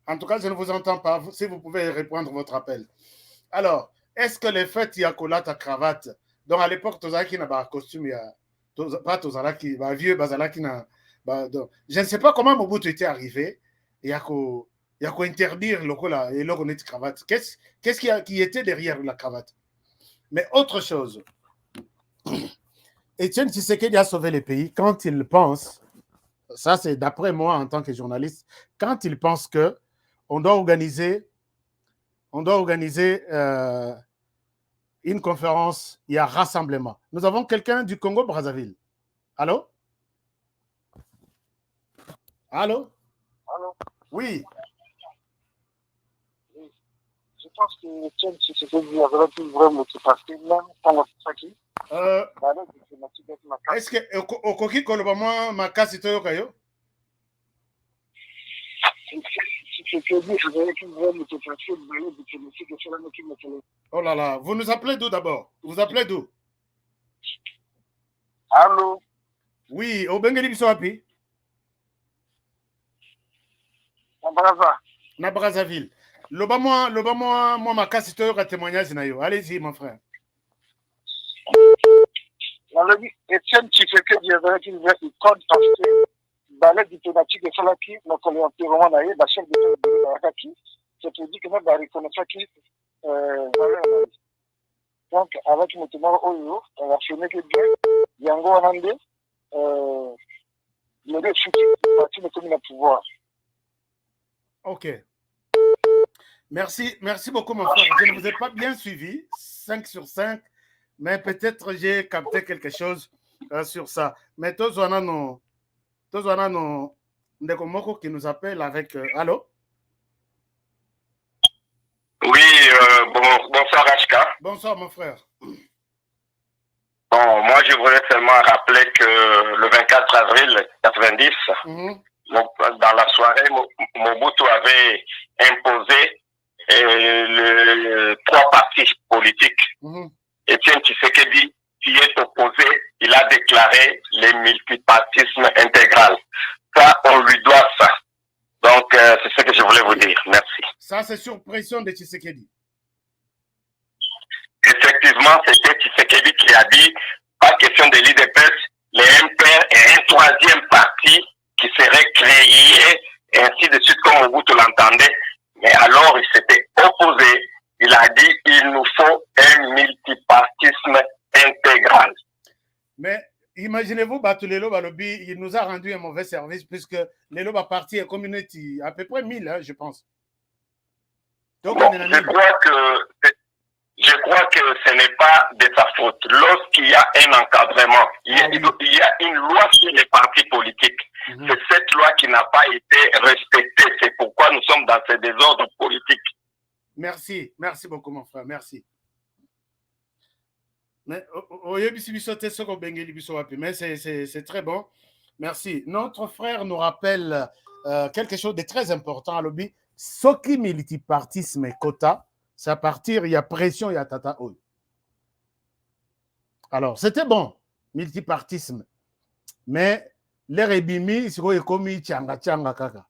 en tout cas, je ne vous entends pas. Si vous pouvez répondre à votre appel. Alors, est-ce que les fêtes, il y a ta cravate? Donc, à l'époque, Tozaki n'a pas costume, il y a pas Tozalaki, vieux Bazalaki n'a. Je ne sais pas comment Mobutu était arrivé. Il y a qu'à interdire le cravate. Qu'est-ce qui était derrière la cravate? Mais autre chose. Etienne Tshisekedi a sauvé le pays quand il pense, ça c'est d'après moi en tant que journaliste, quand il pense que on doit organiser une conférence, il y a rassemblement. Nous avons quelqu'un du Congo-Brazzaville. Allô? Allô? Allô? Oui. Je pense que Etienne Tshisekedi avait pu vraiment se passer, même sans la Tshisekedi. Est-ce que Okoki Kolobama Makasi Toyokayo? Oh là là, vous nous appelez d'où d'abord? Vous appelez d'où? Allô? Oui, au Bengeli Bisoapi? Na Brazzaville. Lobama moi Makasi Toyoka témoignage na yo. Allez-y mon frère. Etienne Tshisekedi avait une vraie icône parce que balai diplomatique de Salaki, donc on est environ naïe, la chef de Barakaki, c'est pour dire que même la reconnaissance qui donc avec mon témoin Oyo, on a filmé que bien, Yango Anande, le parti de commune à pouvoir. Ok. Merci beaucoup mon frère. Je ne vous ai pas bien suivi, 5 sur 5. Mais peut-être j'ai capté quelque chose sur ça. Mais Tozwana Ndekomoko qui nous appelle avec... allô? Oui, bonsoir Ashka. Bonsoir mon frère. Bon, moi je voulais seulement rappeler que le 24 avril 90, dans la soirée, Mobutu avait imposé les 3 partis politiques. Etienne Tshisekedi, qui est opposé, il a déclaré le multipartisme intégral. Ça, on lui doit ça. Donc, c'est ce que je voulais vous dire. Merci. Ça, c'est sur pression de Tshisekedi. effectivement, c'était Tshisekedi qui a dit, pas question de l'IDPS, les MPR et un troisième parti qui serait créé, et ainsi de suite, comme Mobutu l'entendait. Mais alors, il s'était opposé. Il a dit, il nous faut un multipartisme intégral. Mais imaginez-vous, Batulelo Balobi, il nous a rendu un mauvais service puisque les Loba Parti et Community, à peu près 1000, hein, je pense. Donc, bon, je crois que ce n'est pas de sa faute. Lorsqu'il y a un encadrement, il y a une loi sur les partis politiques. C'est cette loi qui n'a pas été respectée. C'est pourquoi nous sommes dans ce désordre politique. Merci beaucoup mon frère, merci. Mais c'est très bon. Merci. Notre frère nous rappelle quelque chose de très important à l'objet. Ce qui multipartisme et quota, c'est à partir, il y a pression, il y a tata oi. Alors, c'était bon, multipartisme. Mais les rebimi, c'est quoi, comme tchanga kaka.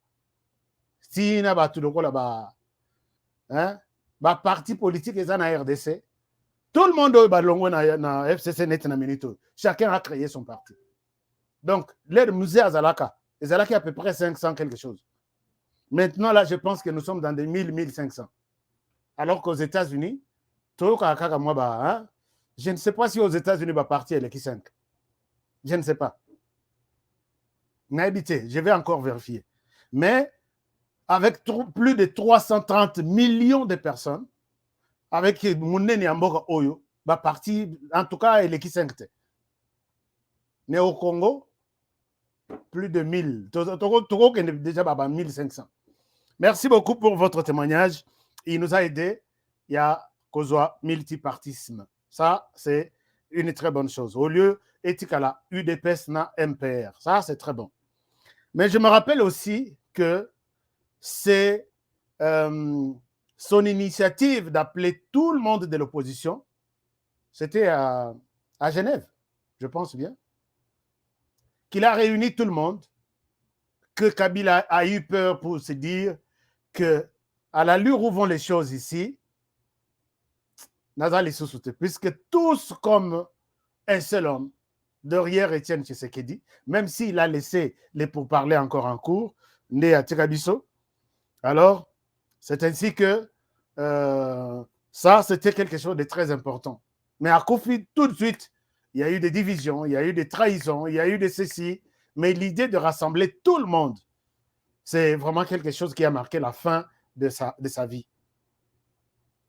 Si na ba tout le là-bas, hein, ba parti politique et na RDC, tout le monde na FCC net na minito. Chacun a créé son parti. Donc, les musées à Zalaka, à peu près 500 quelque chose. Maintenant, là, je pense que nous sommes dans des 1000-1500. Alors qu'aux États-Unis, je ne sais pas si aux États-Unis va partir les 5. Je ne sais pas. Je vais encore vérifier. Mais avec plus de 330 millions de personnes, avec Mounene Amboka Oyo, va partir, en tout cas, les 5. Mais au Congo, plus de 1000. Togo est déjà 1500. Merci beaucoup pour votre témoignage. Il nous a aidés. Il y a Kozwa multipartisme. Ça, c'est une très bonne chose. Au lieu, Etikala, UDPS na MPR. Ça, c'est très bon. Mais je me rappelle aussi que c'est son initiative d'appeler tout le monde de l'opposition. C'était à Genève, je pense bien. Qu'il a réuni tout le monde. Que Kabila a eu peur pour se dire que à l'allure où vont les choses ici, puisque tous comme un seul homme, derrière Étienne Tshisekedi, même s'il a laissé les pourparlers encore en cours, né à Tirabiso, alors c'est ainsi que ça, c'était quelque chose de très important. Mais à Kofi, tout de suite, il y a eu des divisions, il y a eu des trahisons, il y a eu des ceci, mais l'idée de rassembler tout le monde, c'est vraiment quelque chose qui a marqué la fin de sa vie.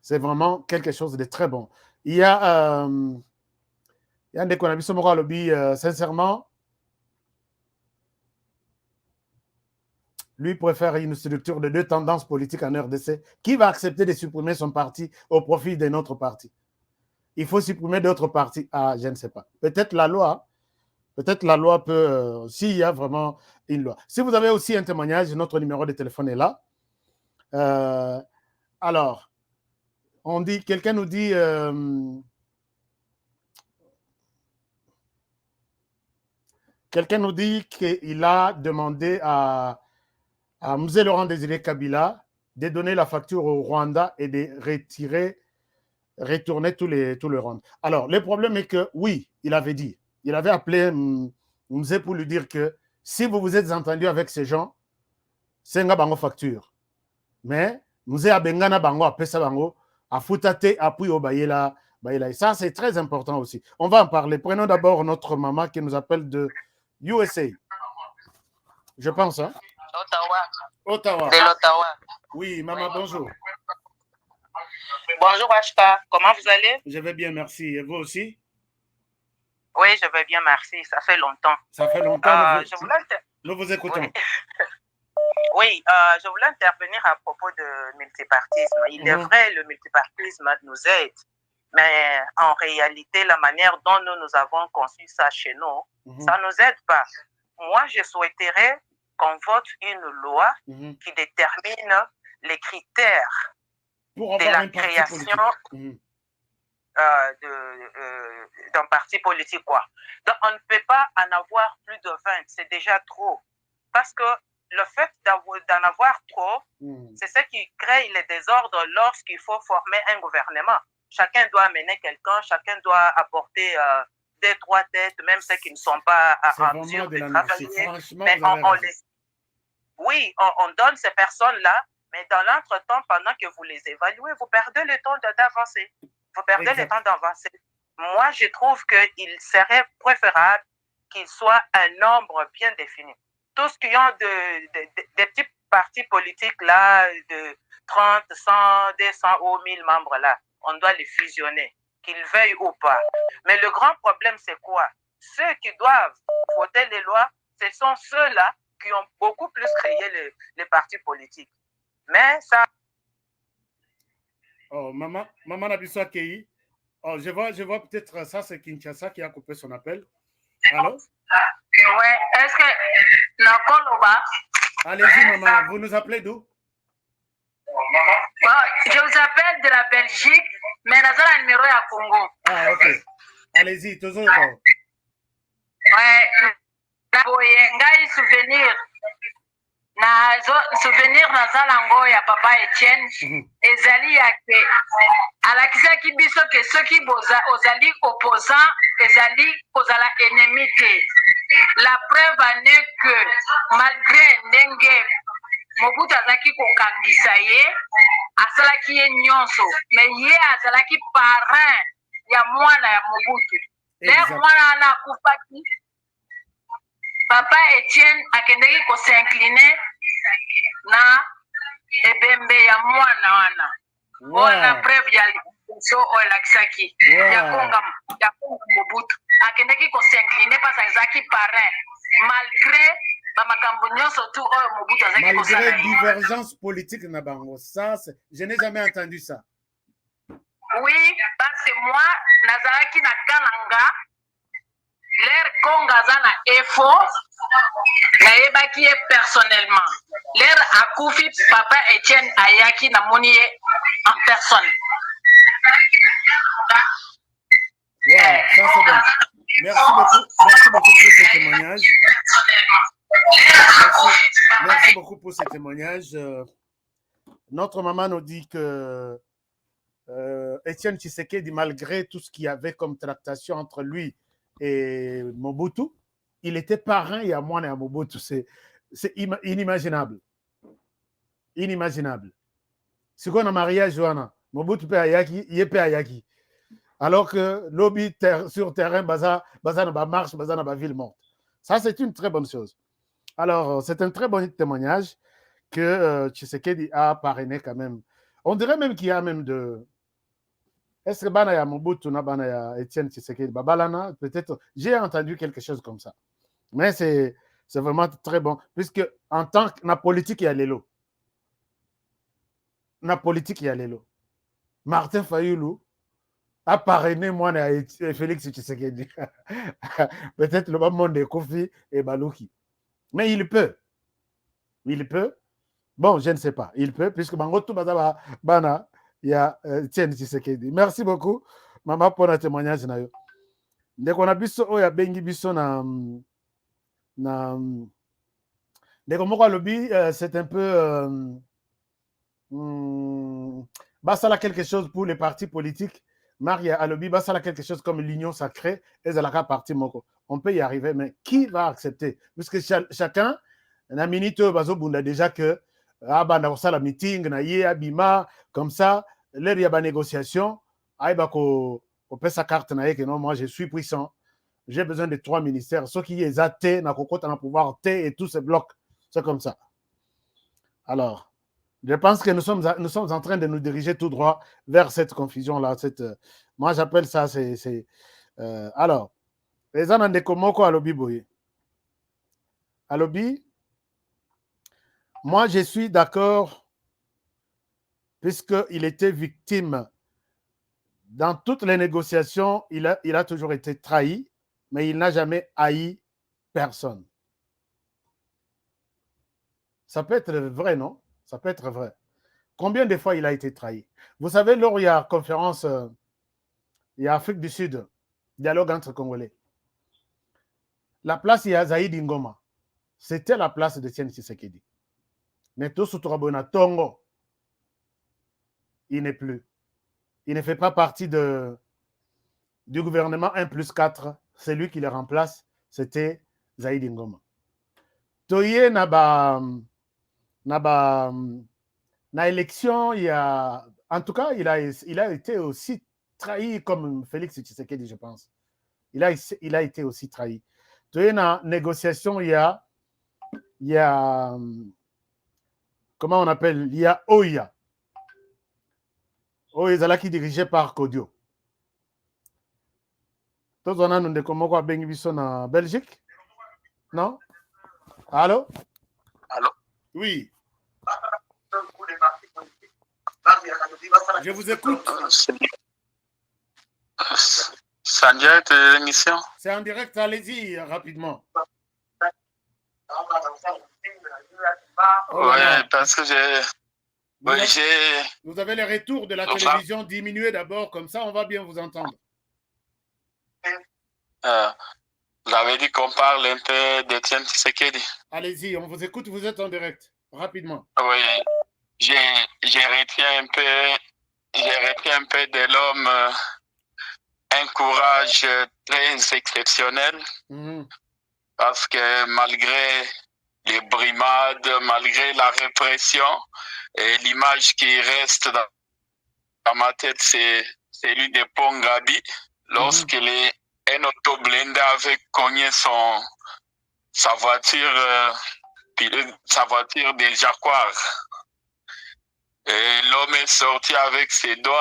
C'est vraiment quelque chose de très bon. Il y a un des qu'on a vu sur lobby, sincèrement, lui préfère une structure de 2 tendances politiques en RDC. Qui va accepter de supprimer son parti au profit d'un autre parti? Il faut supprimer d'autres partis. Ah, je ne sais pas. Peut-être la loi peut, s'il y a vraiment une loi. Si vous avez aussi un témoignage, notre numéro de téléphone est là. Alors, on dit, quelqu'un nous dit, qu'il a demandé à M. Laurent Désiré Kabila de donner la facture au Rwanda et de retourner tout le Rwanda. Alors, le problème est que, oui, il avait dit, il avait appelé Mzé pour lui dire que si vous vous êtes entendu avec ces gens, c'est une bango facture. Mais Mzé a bengana bango, a pesa bango, a foutate, appui au bayela. Et ça, c'est très important aussi. On va en parler. Prenons d'abord notre maman qui nous appelle de USA. Je pense, hein? Ottawa. De l'Ottawa. Oui, maman, bonjour. Bonjour, Ashka. Comment vous allez? Je vais bien, merci. Et vous aussi? Oui, je vais bien, merci. Ça fait longtemps. Ça fait longtemps. Nous vous écoutons. Oui, je voulais intervenir à propos de multipartisme. Il est vrai, le multipartisme nous aide. Mais en réalité, la manière dont nous avons conçu ça chez nous, ça ne nous aide pas. Moi, je souhaiterais qu'on vote une loi qui détermine les critères de la création d'un parti politique. Quoi. Donc, on ne peut pas en avoir plus de 20, c'est déjà trop. Parce que le fait d'en avoir trop, c'est ce qui crée les désordres lorsqu'il faut former un gouvernement. chacun doit amener quelqu'un, chacun doit apporter 2-3 têtes, même ceux qui ne sont pas en mesure de travailler. Mais on donne ces personnes-là, mais dans l'entretemps, pendant que vous les évaluez, vous perdez le temps d'avancer. Vous perdez le temps d'avancer. Moi, je trouve qu'il serait préférable qu'il soit un nombre bien défini. Tous qui ont des petits partis politiques là, de 30, 100, 200 ou 1000 membres là, on doit les fusionner, qu'ils veuillent ou pas. Mais le grand problème, c'est quoi? Ceux qui doivent voter les lois, ce sont ceux-là qui ont beaucoup plus créé les partis politiques. Mais ça... Oh, maman Nabiso Akei. Oh, je vois peut-être ça, c'est Kinshasa qui a coupé son appel. Allô? Ouais, est-ce que Nakoloba? Allez-y, maman, vous nous appelez d'où? Je vous appelle de la Belgique, mais dans un numéro à Congo. Ah, ok. Allez-y, toujours. Ouais, ngai souvenir naza nango ya papa Etienne ezali yake alakisaki biso ke soki ozali opposant ezali kozala ennemi te. La preuve en est que malgré ndenge Mobutu azalaki kokangisa ye asalaki ye nyonso, mais ye azalaki parrain ya mwana ya Mobutu. Lere mwana wana akufaki, papa Etienne akendeki kosincline na ebembe ya mwana wana. Wana preuve ya liboso oyo elakisaki ya konga Mobutu akendeki kosincline parce azalaki parrain malgré bamakambo nyonso tu oyo Mobutu azalaki kosala. Malgré divergence politique na bango, ça je n'ai jamais entendu ça. Oui, parce que moi nazalaki na Kananga l'air Congo aza na EFO nayebaki ye personnellement. L'air akufi papa Etienne ayaki namoni ye en personne. Wow, ça c'est bon. Merci beaucoup pour ce témoignage. Merci beaucoup pour ce témoignage. Notre maman nous dit que Etienne Tshisekedi, malgré tout ce qu'il y avait comme tractation entre lui et Mobutu, il était parrain et à moi et à Mobutu. C'est inimaginable. Inimaginable. Ce qu'on a marié à Johanna, Mobutu peut ayaki, il peut ayaki. Alors que lobby sur terrain, baza na marche, baza na ville morte. Ça, c'est une très bonne chose. Alors, c'est un très bon témoignage que Tshisekedi a parrainé quand même. On dirait même qu'il y a même de... Est-ce que Banaya Mobutu na Banaya Etienne Tshisekedi Babalana, peut-être, j'ai entendu quelque chose comme ça. Mais c'est vraiment très bon. Puisque en tant que la politique, il y a l'élo. La politique, il y a l'élo. Martin Fayoulou a parrainé moi et Félix Tshisekedi. Peut-être le moment de Kofi et Balouki. Mais il peut. Il peut. Bon, je ne sais pas. Il peut, puisque Bangotou Bana, il y a Etienne Tshisekedi. Merci beaucoup, maman, pour le témoignage. Dès qu'on a biso, il y a Bengi Biso dès qu'on a lobby, c'est un peu. Ça a quelque chose pour les partis politiques. Maria Alobi, ça a quelque chose comme l'union sacrée et la parti moko. On peut y arriver, mais qui va accepter? Puisque chacun, na minute, déjà que la meeting, na ye abima, comme ça, l'air y a négociation, on peut sa carte na que non, moi je suis puissant, j'ai besoin de 3 ministères, ceux qui est athée, na cocotte, na pouvoir thé et tout se bloque, c'est comme ça. Alors, je pense que nous sommes en train de nous diriger tout droit vers cette confusion-là. Moi, j'appelle ça, alors, les gens de Komoko à lobby boye. À lobby, moi, je suis d'accord, puisqu'il était victime. Dans toutes les négociations, il a toujours été trahi, mais il n'a jamais haï personne. Ça peut être vrai, non? Ça peut être vrai. Combien de fois il a été trahi? Vous savez, lors il y a conférence, il y a Afrique du Sud, dialogue entre Congolais. La place, il y a Zaïd Ngoma. C'était la place de Etienne Tshisekedi. Mais tout ce Torabona Tongo, il n'est plus. il ne fait pas partie du gouvernement 1+4. C'est lui qui le remplace. C'était Zaïdi Ngoma. Toye na élection, il y a, en tout cas, il a été aussi trahi comme Félix Tshisekedi, je pense. Il a été aussi trahi. Toye na négociation, il y a comment on appelle? Il y a Oya. Oya qui est dirigé par Kodio. Tous on a nous de comment quoi Bengibiso en Belgique? Non? Allô? Allô? Oui. Je vous écoute. C'est en direct l'émission? C'est en direct, allez-y rapidement. Oui, parce que vous avez le retour de la télévision diminué d'abord, comme ça on va bien vous entendre. Vous avez dit qu'on parle un peu d'Étienne Tshisekedi. Allez-y, on vous écoute, vous êtes en direct, rapidement. Oui, j'ai retenu un peu de l'homme un courage très exceptionnel, parce que malgré les brimades, malgré la répression, et l'image qui reste dans ma tête, c'est celui de Pongabi, lorsque un auto blindé avait cogné sa voiture des Jaguar. Et l'homme est sorti avec ses deux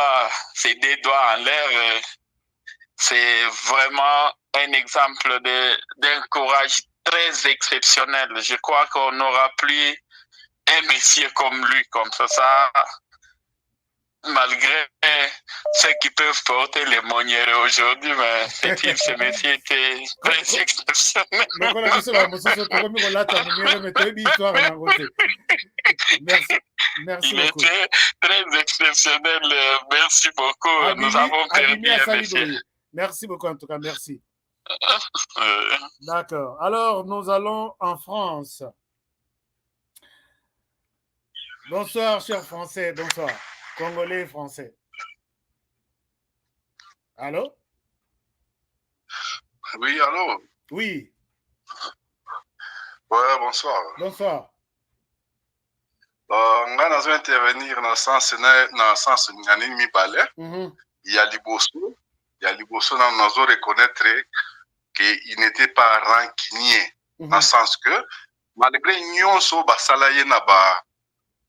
doigts en l'air. C'est vraiment un exemple d'un courage très exceptionnel. Je crois qu'on n'aura plus un monsieur comme lui, comme ça. Malgré ceux qui peuvent porter les monnières aujourd'hui, mais ce monsieur était très exceptionnel. Merci Il beaucoup. était très exceptionnel. Merci beaucoup. Nous avons perdu un monsieur. Merci beaucoup en tout cas, merci. D'accord. Alors, nous allons en France. Bonsoir, chers Français. Bonsoir. Congolais français. Allô? Oui, allô? Oui. Ouais, bonsoir. Bonsoir. Nga nazo intervenir dans le sens ngani mibale. Il y a Liboso, nazo reconnaître qu'il n'était pas rancunier, dans le sens que malgré nyonso basalaye na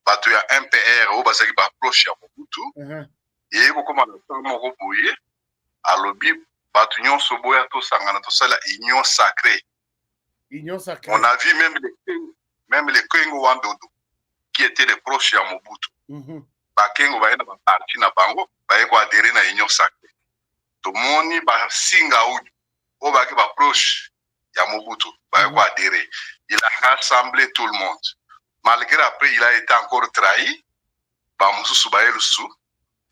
bato ya MPR o basaki ba approche ya Mobutu et kokoma na temps moko boye alobi bato nyonso boya to sangana to sala union sacrée. On a vu même les Kengo Wandodo qui étaient les proches ya Mobutu. Ba Kengo ba ena ba parti na bango ba ko adhérer na union sacrée. To moni ba singa o ba ki ba proche ya Mobutu ba ko adhérer. Il a rassemblé tout le monde. Malgré après, il a été encore trahi. Bamususu baelusu,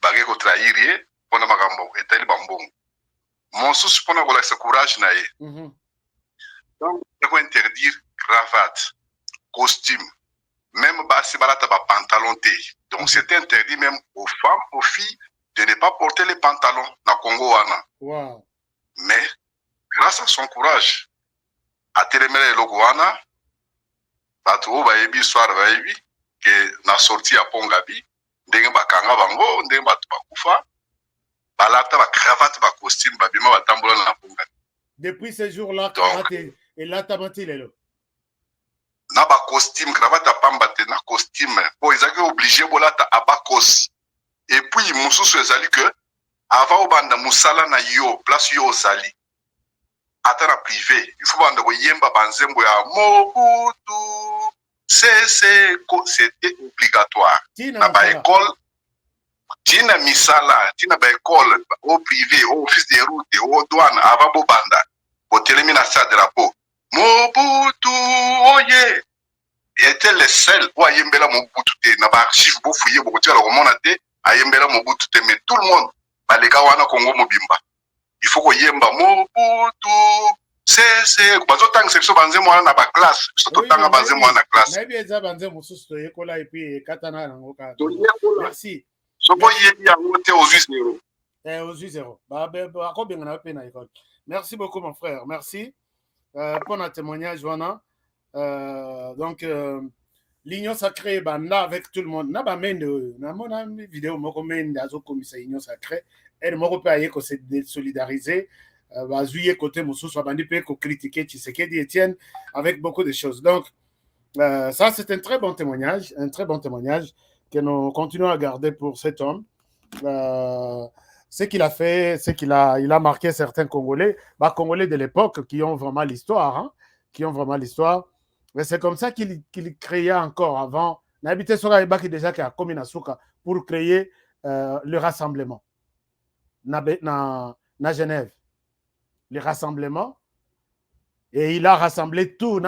bageko trahir pona makambo etali bambongo. Monsusu pona kola ce courage na ye. Donc, il faut interdire cravate, costume, même basi balata ba pantalon té. Donc c'est interdit même aux femmes, aux filles de ne pas porter les pantalons na Congo wana. Wow. Mais grâce à son courage, à telemele logoana bato bayebi soir bayebi que na sorti ya Pongabi ndenge bakanga bango ndenge bato bakufa balata ba cravate ba costume babima batambola na Pongabi. Depuis ce jour-là, cravate et là tabati lelo. Na ba costume cravate pambate na costume po ezaki obligé bolata abakos. Et puis mususu ezali que avant obanda musala na yo place yo ozali ata na privé, il faut banda ko yemba banzembo ya Mobutu. C'était obligatoire. Na ba école, tina misala, tina ba école, au privé, au office de route, au douane, avant bobanda, au télémina sa drapeau. Mobutu, oye. Il était le seul où ayembela Mobutu te, na ba archive bo fouiller, bo tia la romona te, ayembela Mobutu te, mais tout le monde, ba lega wana Congo mobimba. Il faut ko yemba Mobutu. C'est bazotanga section banze mwana na ba classe surtout tanga banze mwana na classe mais bien ça banze mususu to yekola et puis katana nango ka merci Merci beaucoup, mon frère. Merci pour notre témoignage, Joana. Donc, l'Union sacrée, là, avec tout le monde, na mon vidéo, moko mende azo komisa Union sacrée, et moko pe aye ko se désolidariser, bazouye côté mosusu abandi pe ko critiquer Tshisekedi Etienne avec beaucoup de choses. Donc, ça, c'est un très bon témoignage que nous continuons à garder pour cet homme. Ce qu'il a fait, c'est qu'il a marqué certains Congolais, Congolais de l'époque qui ont vraiment l'histoire, Mais c'est comme ça qu'il créa encore avant. N'habité sur la déjà qui a commis Nasuka pour créer le rassemblement. Na Genève. Le rassemblement. Et il a rassemblé tout.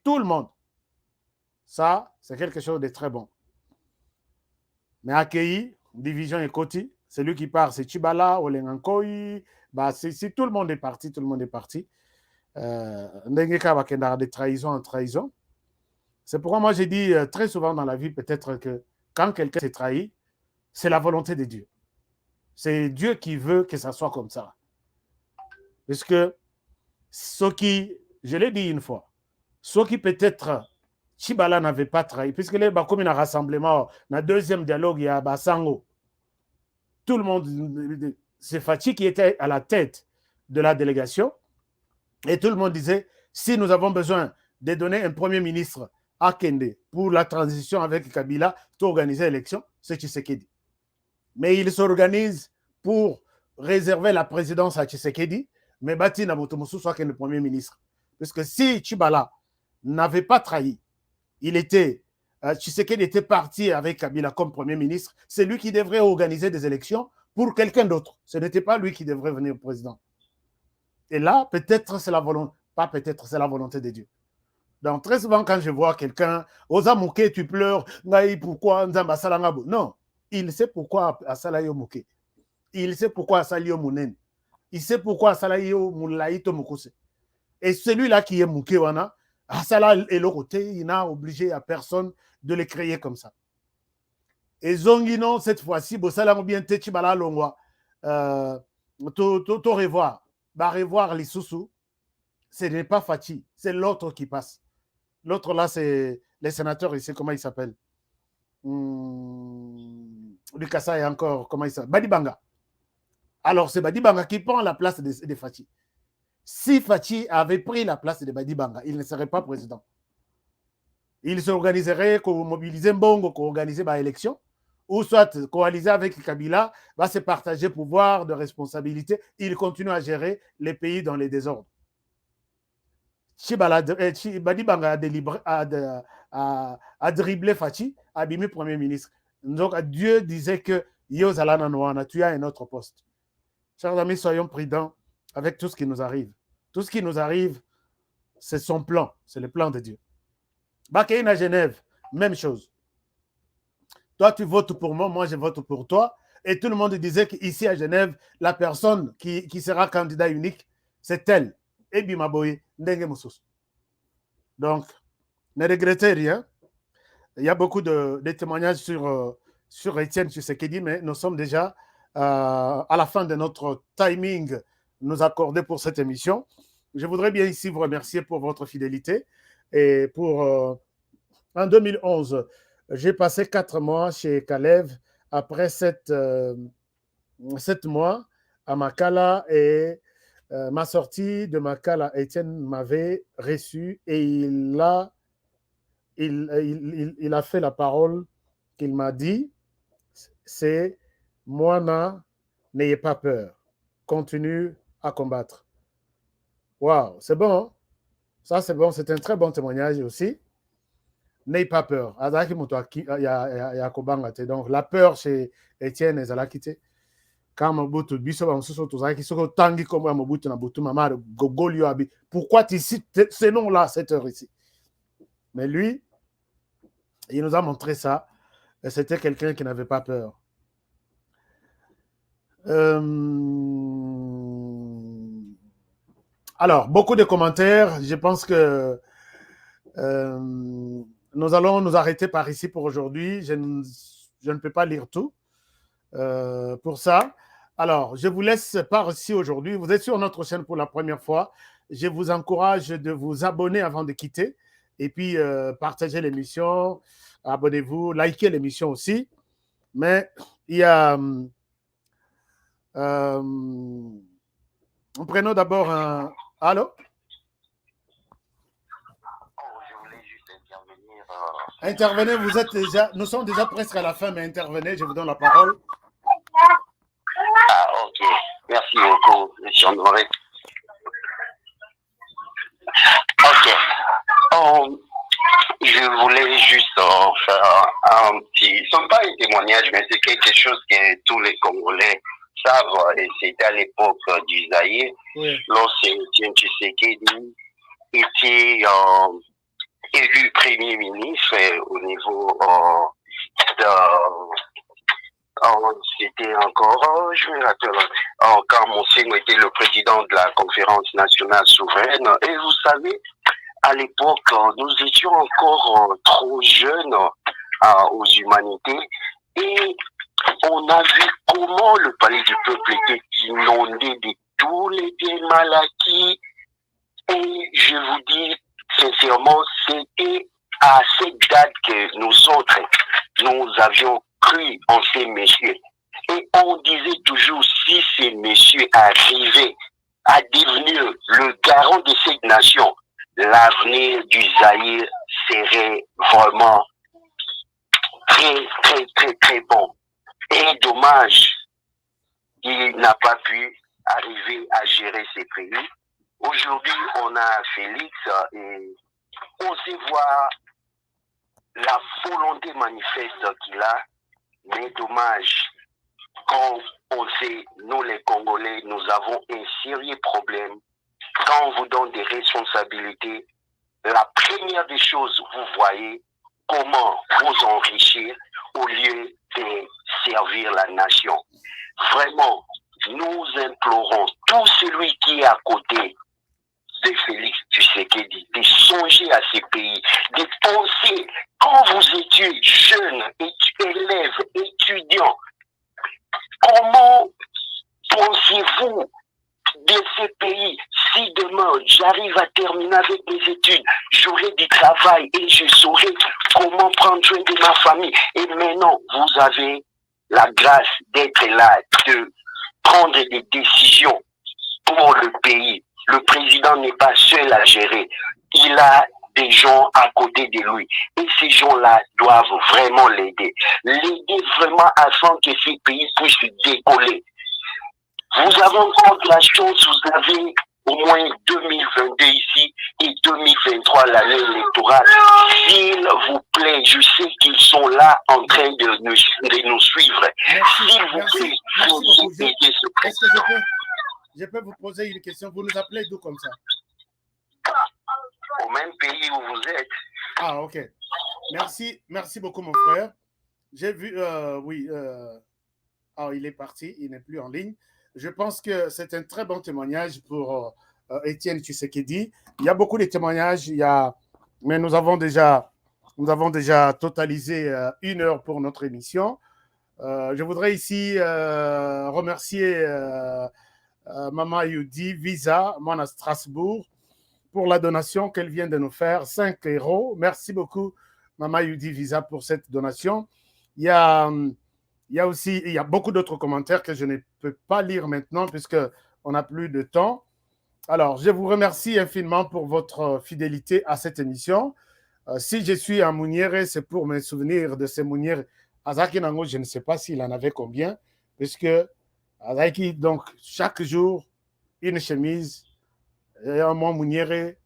Tout le monde. Ça, c'est quelque chose de très bon. Mais accueilli, division et Koti, celui qui part, c'est Chibala, Olengankoi, si tout le monde est parti, de trahison en trahison. C'est pourquoi moi j'ai dit très souvent dans la vie, peut-être que quand quelqu'un s'est trahi, c'est la volonté de Dieu. C'est Dieu qui veut que ça soit comme ça. Parce que ceux qui, je l'ai dit une fois, ceux qui peut-être Chibala n'avait pas trahi, puisque les comme un rassemblement, dans le deuxième dialogue, il y a Basango. Tout le monde, c'est Fachi qui était à la tête de la délégation, et tout le monde disait, si nous avons besoin de donner un premier ministre à Kende pour la transition avec Kabila, pour organiser l'élection, c'est Tshisekedi. Mais il s'organise pour réserver la présidence à Tshisekedi, mais Bati Nabotomosu soit le premier ministre. Parce que si Chibala n'avait pas trahi, Tshisekedi était parti avec Kabila comme premier ministre, c'est lui qui devrait organiser des élections pour quelqu'un d'autre. Ce n'était pas lui qui devrait venir président. Et là, peut-être c'est la volonté, pas peut-être, c'est la volonté de Dieu. Donc, très souvent, quand je vois quelqu'un, Oza Mouké, tu pleures, pourquoi Nzamba Salangabo? Non, il sait pourquoi Asalayo Mouké. Il sait pourquoi Asalio Mounen. Il sait pourquoi Asalayo Moulaïto Moukose. Et celui-là qui est Mouké, Wana, Asala et le côté, il n'a obligé à personne de les créer comme ça. Et Zongino, cette fois-ci, Bossala bien Techibala Longwa, to revoir. Revoir les sous-sous, ce n'est pas Fachi, c'est l'autre qui passe. L'autre là, c'est les sénateurs ici, comment il s'appelle Lukasa et encore, comment il s'appelle Badibanga. Alors, c'est Badibanga qui prend la place de Fachi. Si Fachi avait pris la place de Badibanga, il ne serait pas président. Il s'organiserait, mobiliser Mbongo, organiser l'élection, ou soit coaliser avec Kabila, va se partager pouvoir de responsabilité. Il continue à gérer les pays dans les désordres. Badibanga a dribblé Fachi, a bimé Premier ministre. Donc Dieu disait que tu as un autre poste. Chers amis, soyons prudents avec tout ce qui nous arrive. Tout ce qui nous arrive, c'est son plan, c'est le plan de Dieu. Bakéine à Genève, même chose. Toi, tu votes pour moi, moi, je vote pour toi. Et tout le monde disait qu'ici à Genève, la personne qui sera candidat unique, c'est elle. Et Bimaboye, Ndenge Moussous. Donc, ne regrettez rien. Il y a beaucoup de témoignages sur Etienne Tshisekedi, mais nous sommes déjà à la fin de notre timing nous accordé pour cette émission. Je voudrais bien ici vous remercier pour votre fidélité. Et pour en 2011, j'ai passé 4 mois chez Kalev. Après 7 mois à Makala, et ma sortie de Makala, Etienne m'avait reçu et il a fait la parole qu'il m'a dit, c'est « Moana, n'ayez pas peur, continue à combattre ». Waouh, c'est bon, hein? Ça c'est bon, c'est un très bon témoignage aussi. N'ayez pas peur. Donc la peur chez Etienne et Zalakite. Quand pourquoi tu cites ces noms-là à cette heure ici? Mais lui, il nous a montré ça. Et c'était quelqu'un qui n'avait pas peur. Alors, beaucoup de commentaires. Je pense que Nous allons nous arrêter par ici pour aujourd'hui. Je ne peux pas lire tout pour ça. Alors, je vous laisse par ici aujourd'hui. Vous êtes sur notre chaîne pour la première fois. Je vous encourage de vous abonner avant de quitter et puis partagez l'émission, abonnez-vous, likez l'émission aussi. Mais il y a... prenons d'abord un... Allô? Intervenez, vous êtes déjà... Nous sommes déjà presque à la fin, mais intervenez, je vous donne la parole. Ah, ok. Merci beaucoup, monsieur Honoré. Ok. Je voulais juste faire un petit... Ce n'est pas un témoignage, mais c'est quelque chose que tous les Congolais savent. Et c'était à l'époque du Zaïre, lorsque Etienne Tshisekedi était élu Premier ministre au niveau c'était encore, je me rappelle, quand Monseigneur était le président de la conférence nationale souveraine. Et vous savez, à l'époque, nous étions encore trop jeunes aux humanités et on a vu comment le palais du peuple était inondé de tous les biens mal acquis. Et je vous dis sincèrement, c'était à cette date que nous autres, nous avions cru en ces messieurs. Et on disait toujours, si ces messieurs arrivaient à devenir le garant de cette nation, l'avenir du Zaïre serait vraiment très, très, très, très bon. Et dommage, il n'a pas pu arriver à gérer ces pays. Aujourd'hui, on a Félix et on sait voir la volonté manifeste qu'il a, mais dommage, quand on sait, nous les Congolais, nous avons un sérieux problème. Quand on vous donne des responsabilités, la première des choses, vous voyez comment vous enrichir au lieu de servir la nation. Vraiment, nous implorons tout celui qui est à côté de Félix Tshisekedi de songer à ces pays, de penser, quand vous étiez jeune, élève, étudiant, comment pensez-vous de ces pays? Si demain j'arrive à terminer avec mes études, j'aurai du travail et je saurai comment prendre soin de ma famille. Et maintenant, vous avez la grâce d'être là, de prendre des décisions pour le pays. Le président n'est pas seul à gérer. Il a des gens à côté de lui. Et ces gens-là doivent vraiment l'aider. L'aider vraiment afin que ces pays puissent décoller. Vous avez encore de la chance, vous avez au moins 2022 ici et 2023 l'année électorale. S'il vous plaît, je sais qu'ils sont là en train de nous suivre. S'il vous plaît, vous aider ce président. Je peux vous poser une question. Vous nous appelez d'où comme ça? Au même pays où vous êtes. Ah, ok. Merci beaucoup, mon frère. J'ai vu, ah, il est parti, il n'est plus en ligne. Je pense que c'est un très bon témoignage pour Etienne Tshisekedi. Il y a beaucoup de témoignages, mais nous avons déjà totalisé 1 heure pour notre émission. Je voudrais ici remercier Maman Yudi Visa, moi à Strasbourg, pour la donation qu'elle vient de nous faire, 5 €. Merci beaucoup, Maman Yudi Visa, pour cette donation. Il y a beaucoup d'autres commentaires que je ne peux pas lire maintenant puisqu'on n'a plus de temps. Alors, je vous remercie infiniment pour votre fidélité à cette émission. Si je suis à Mouniéré, c'est pour me souvenir de ces Mouniéré. Azaki Nango, je ne sais pas s'il en avait combien, puisque Azaki, donc, chaque jour, une chemise, un mois Mouniéré,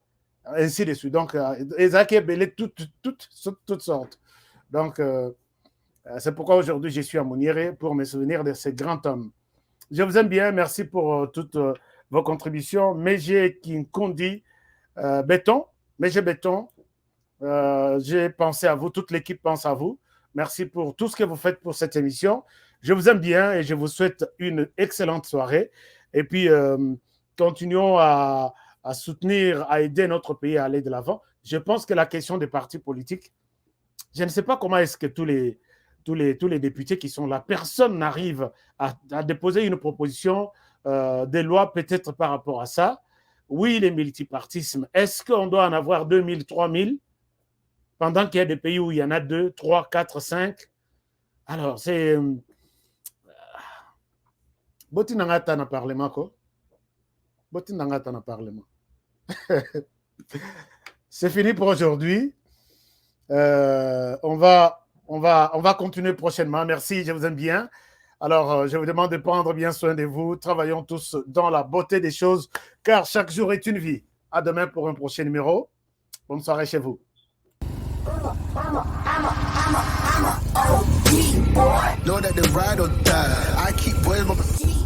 ainsi de suite. Donc, Azaki est belé toutes sortes. Donc, c'est pourquoi aujourd'hui, je suis à Mouniéré pour me souvenir de ces grands hommes. Je vous aime bien. Merci pour toutes vos contributions. Méger Kinkondi Béton. Méger Béton. J'ai pensé à vous. Toute l'équipe pense à vous. Merci pour tout ce que vous faites pour cette émission. Je vous aime bien et je vous souhaite une excellente soirée. Et puis, continuons à soutenir, à aider notre pays à aller de l'avant. Je pense que la question des partis politiques Je ne sais pas comment est-ce que tous les députés qui sont là, personne n'arrive à déposer une proposition de loi peut-être par rapport à ça. Oui, le multipartisme, est-ce qu'on doit en avoir 2000, 3000 pendant qu'il y a des pays où il y en a 2, 3, 4, 5? Alors, c'est... Boti nangata na parlement, quoi. Boti nangata na parlement. C'est fini pour aujourd'hui. On va continuer prochainement. Merci, je vous aime bien. Alors, je vous demande de prendre bien soin de vous. Travaillons tous dans la beauté des choses, car chaque jour est une vie. À demain pour un prochain numéro. Bonne soirée chez vous.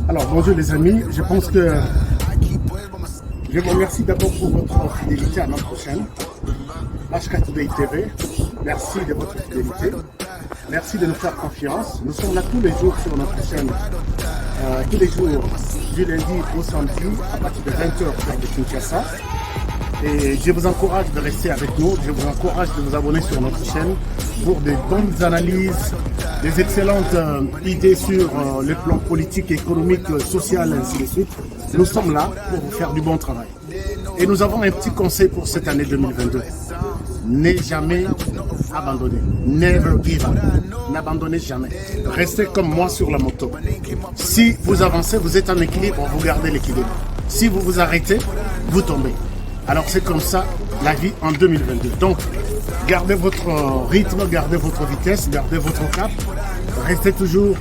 Alors, bonjour les amis. Je pense que je vous remercie d'abord pour votre fidélité à notre prochaine. HK Today TV, merci de votre fidélité. Merci de nous faire confiance. Nous sommes là tous les jours sur notre chaîne. Tous les jours, du lundi au samedi, à partir de 20h sur de Kinshasa. Et je vous encourage de rester avec nous. Je vous encourage de vous abonner sur notre chaîne pour des bonnes analyses, des excellentes idées sur le plan politique, économique, social, ainsi de suite. Nous sommes là pour vous faire du bon travail. Et nous avons un petit conseil pour cette année 2022. Ne jamais abandonner. Never give up. N'abandonnez jamais. Restez comme moi sur la moto. Si vous avancez, vous êtes en équilibre, vous gardez l'équilibre. Si vous vous arrêtez, vous tombez. Alors c'est comme ça la vie en 2022. Donc, gardez votre rythme, gardez votre vitesse, gardez votre cap. Restez toujours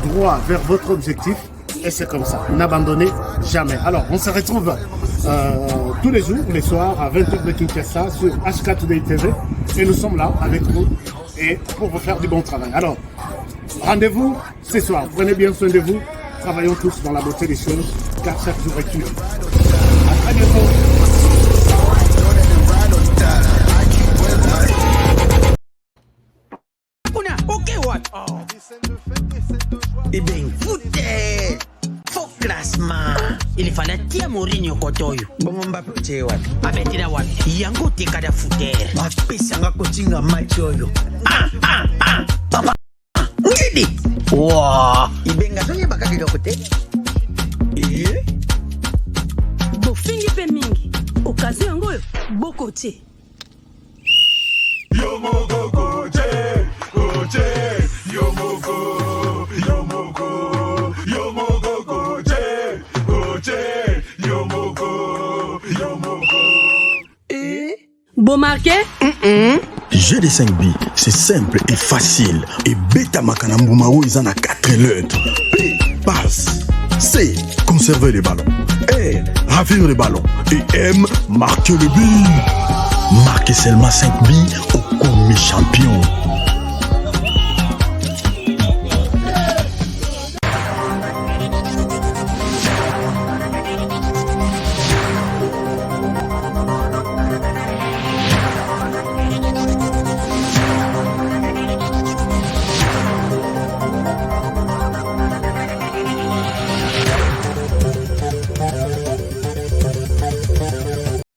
droit vers votre objectif. Et c'est comme ça. N'abandonnez jamais. Alors, on se retrouve tous les jours, les soirs, à 20h de Kinshasa sur HK Today TV. Et nous sommes là avec vous et pour vous faire du bon travail. Alors, rendez-vous ce soir. Prenez bien soin de vous. Travaillons tous dans la beauté des choses, car chaque jour est une vie. À très bientôt. Eh bien, foutez! Faux classement! Il fallait tirer Mourinho Kotoyo. Bon, Mbappé, tu es what? Abetira what? Yango tekada fouter. Mbappé, sanga kotinga match oyo. Papa! Ngidi! Wow! Ibenga sonye bakaki dokote? Bofingi pe mingi. Okazi yango bokote. Yomoko koche, koche, yomoko, yomoko, yomoko koche, koche, yomoko, yomoko. Bon marqué? Jeu de 5 billes, c'est simple et facile. Et Beta Makanambumao, ils en a 4 lettres. P, passe. C, conserver les ballons. R, ravir les ballons. Et M, marquer le but. Marquez seulement 5 billes au commis champion.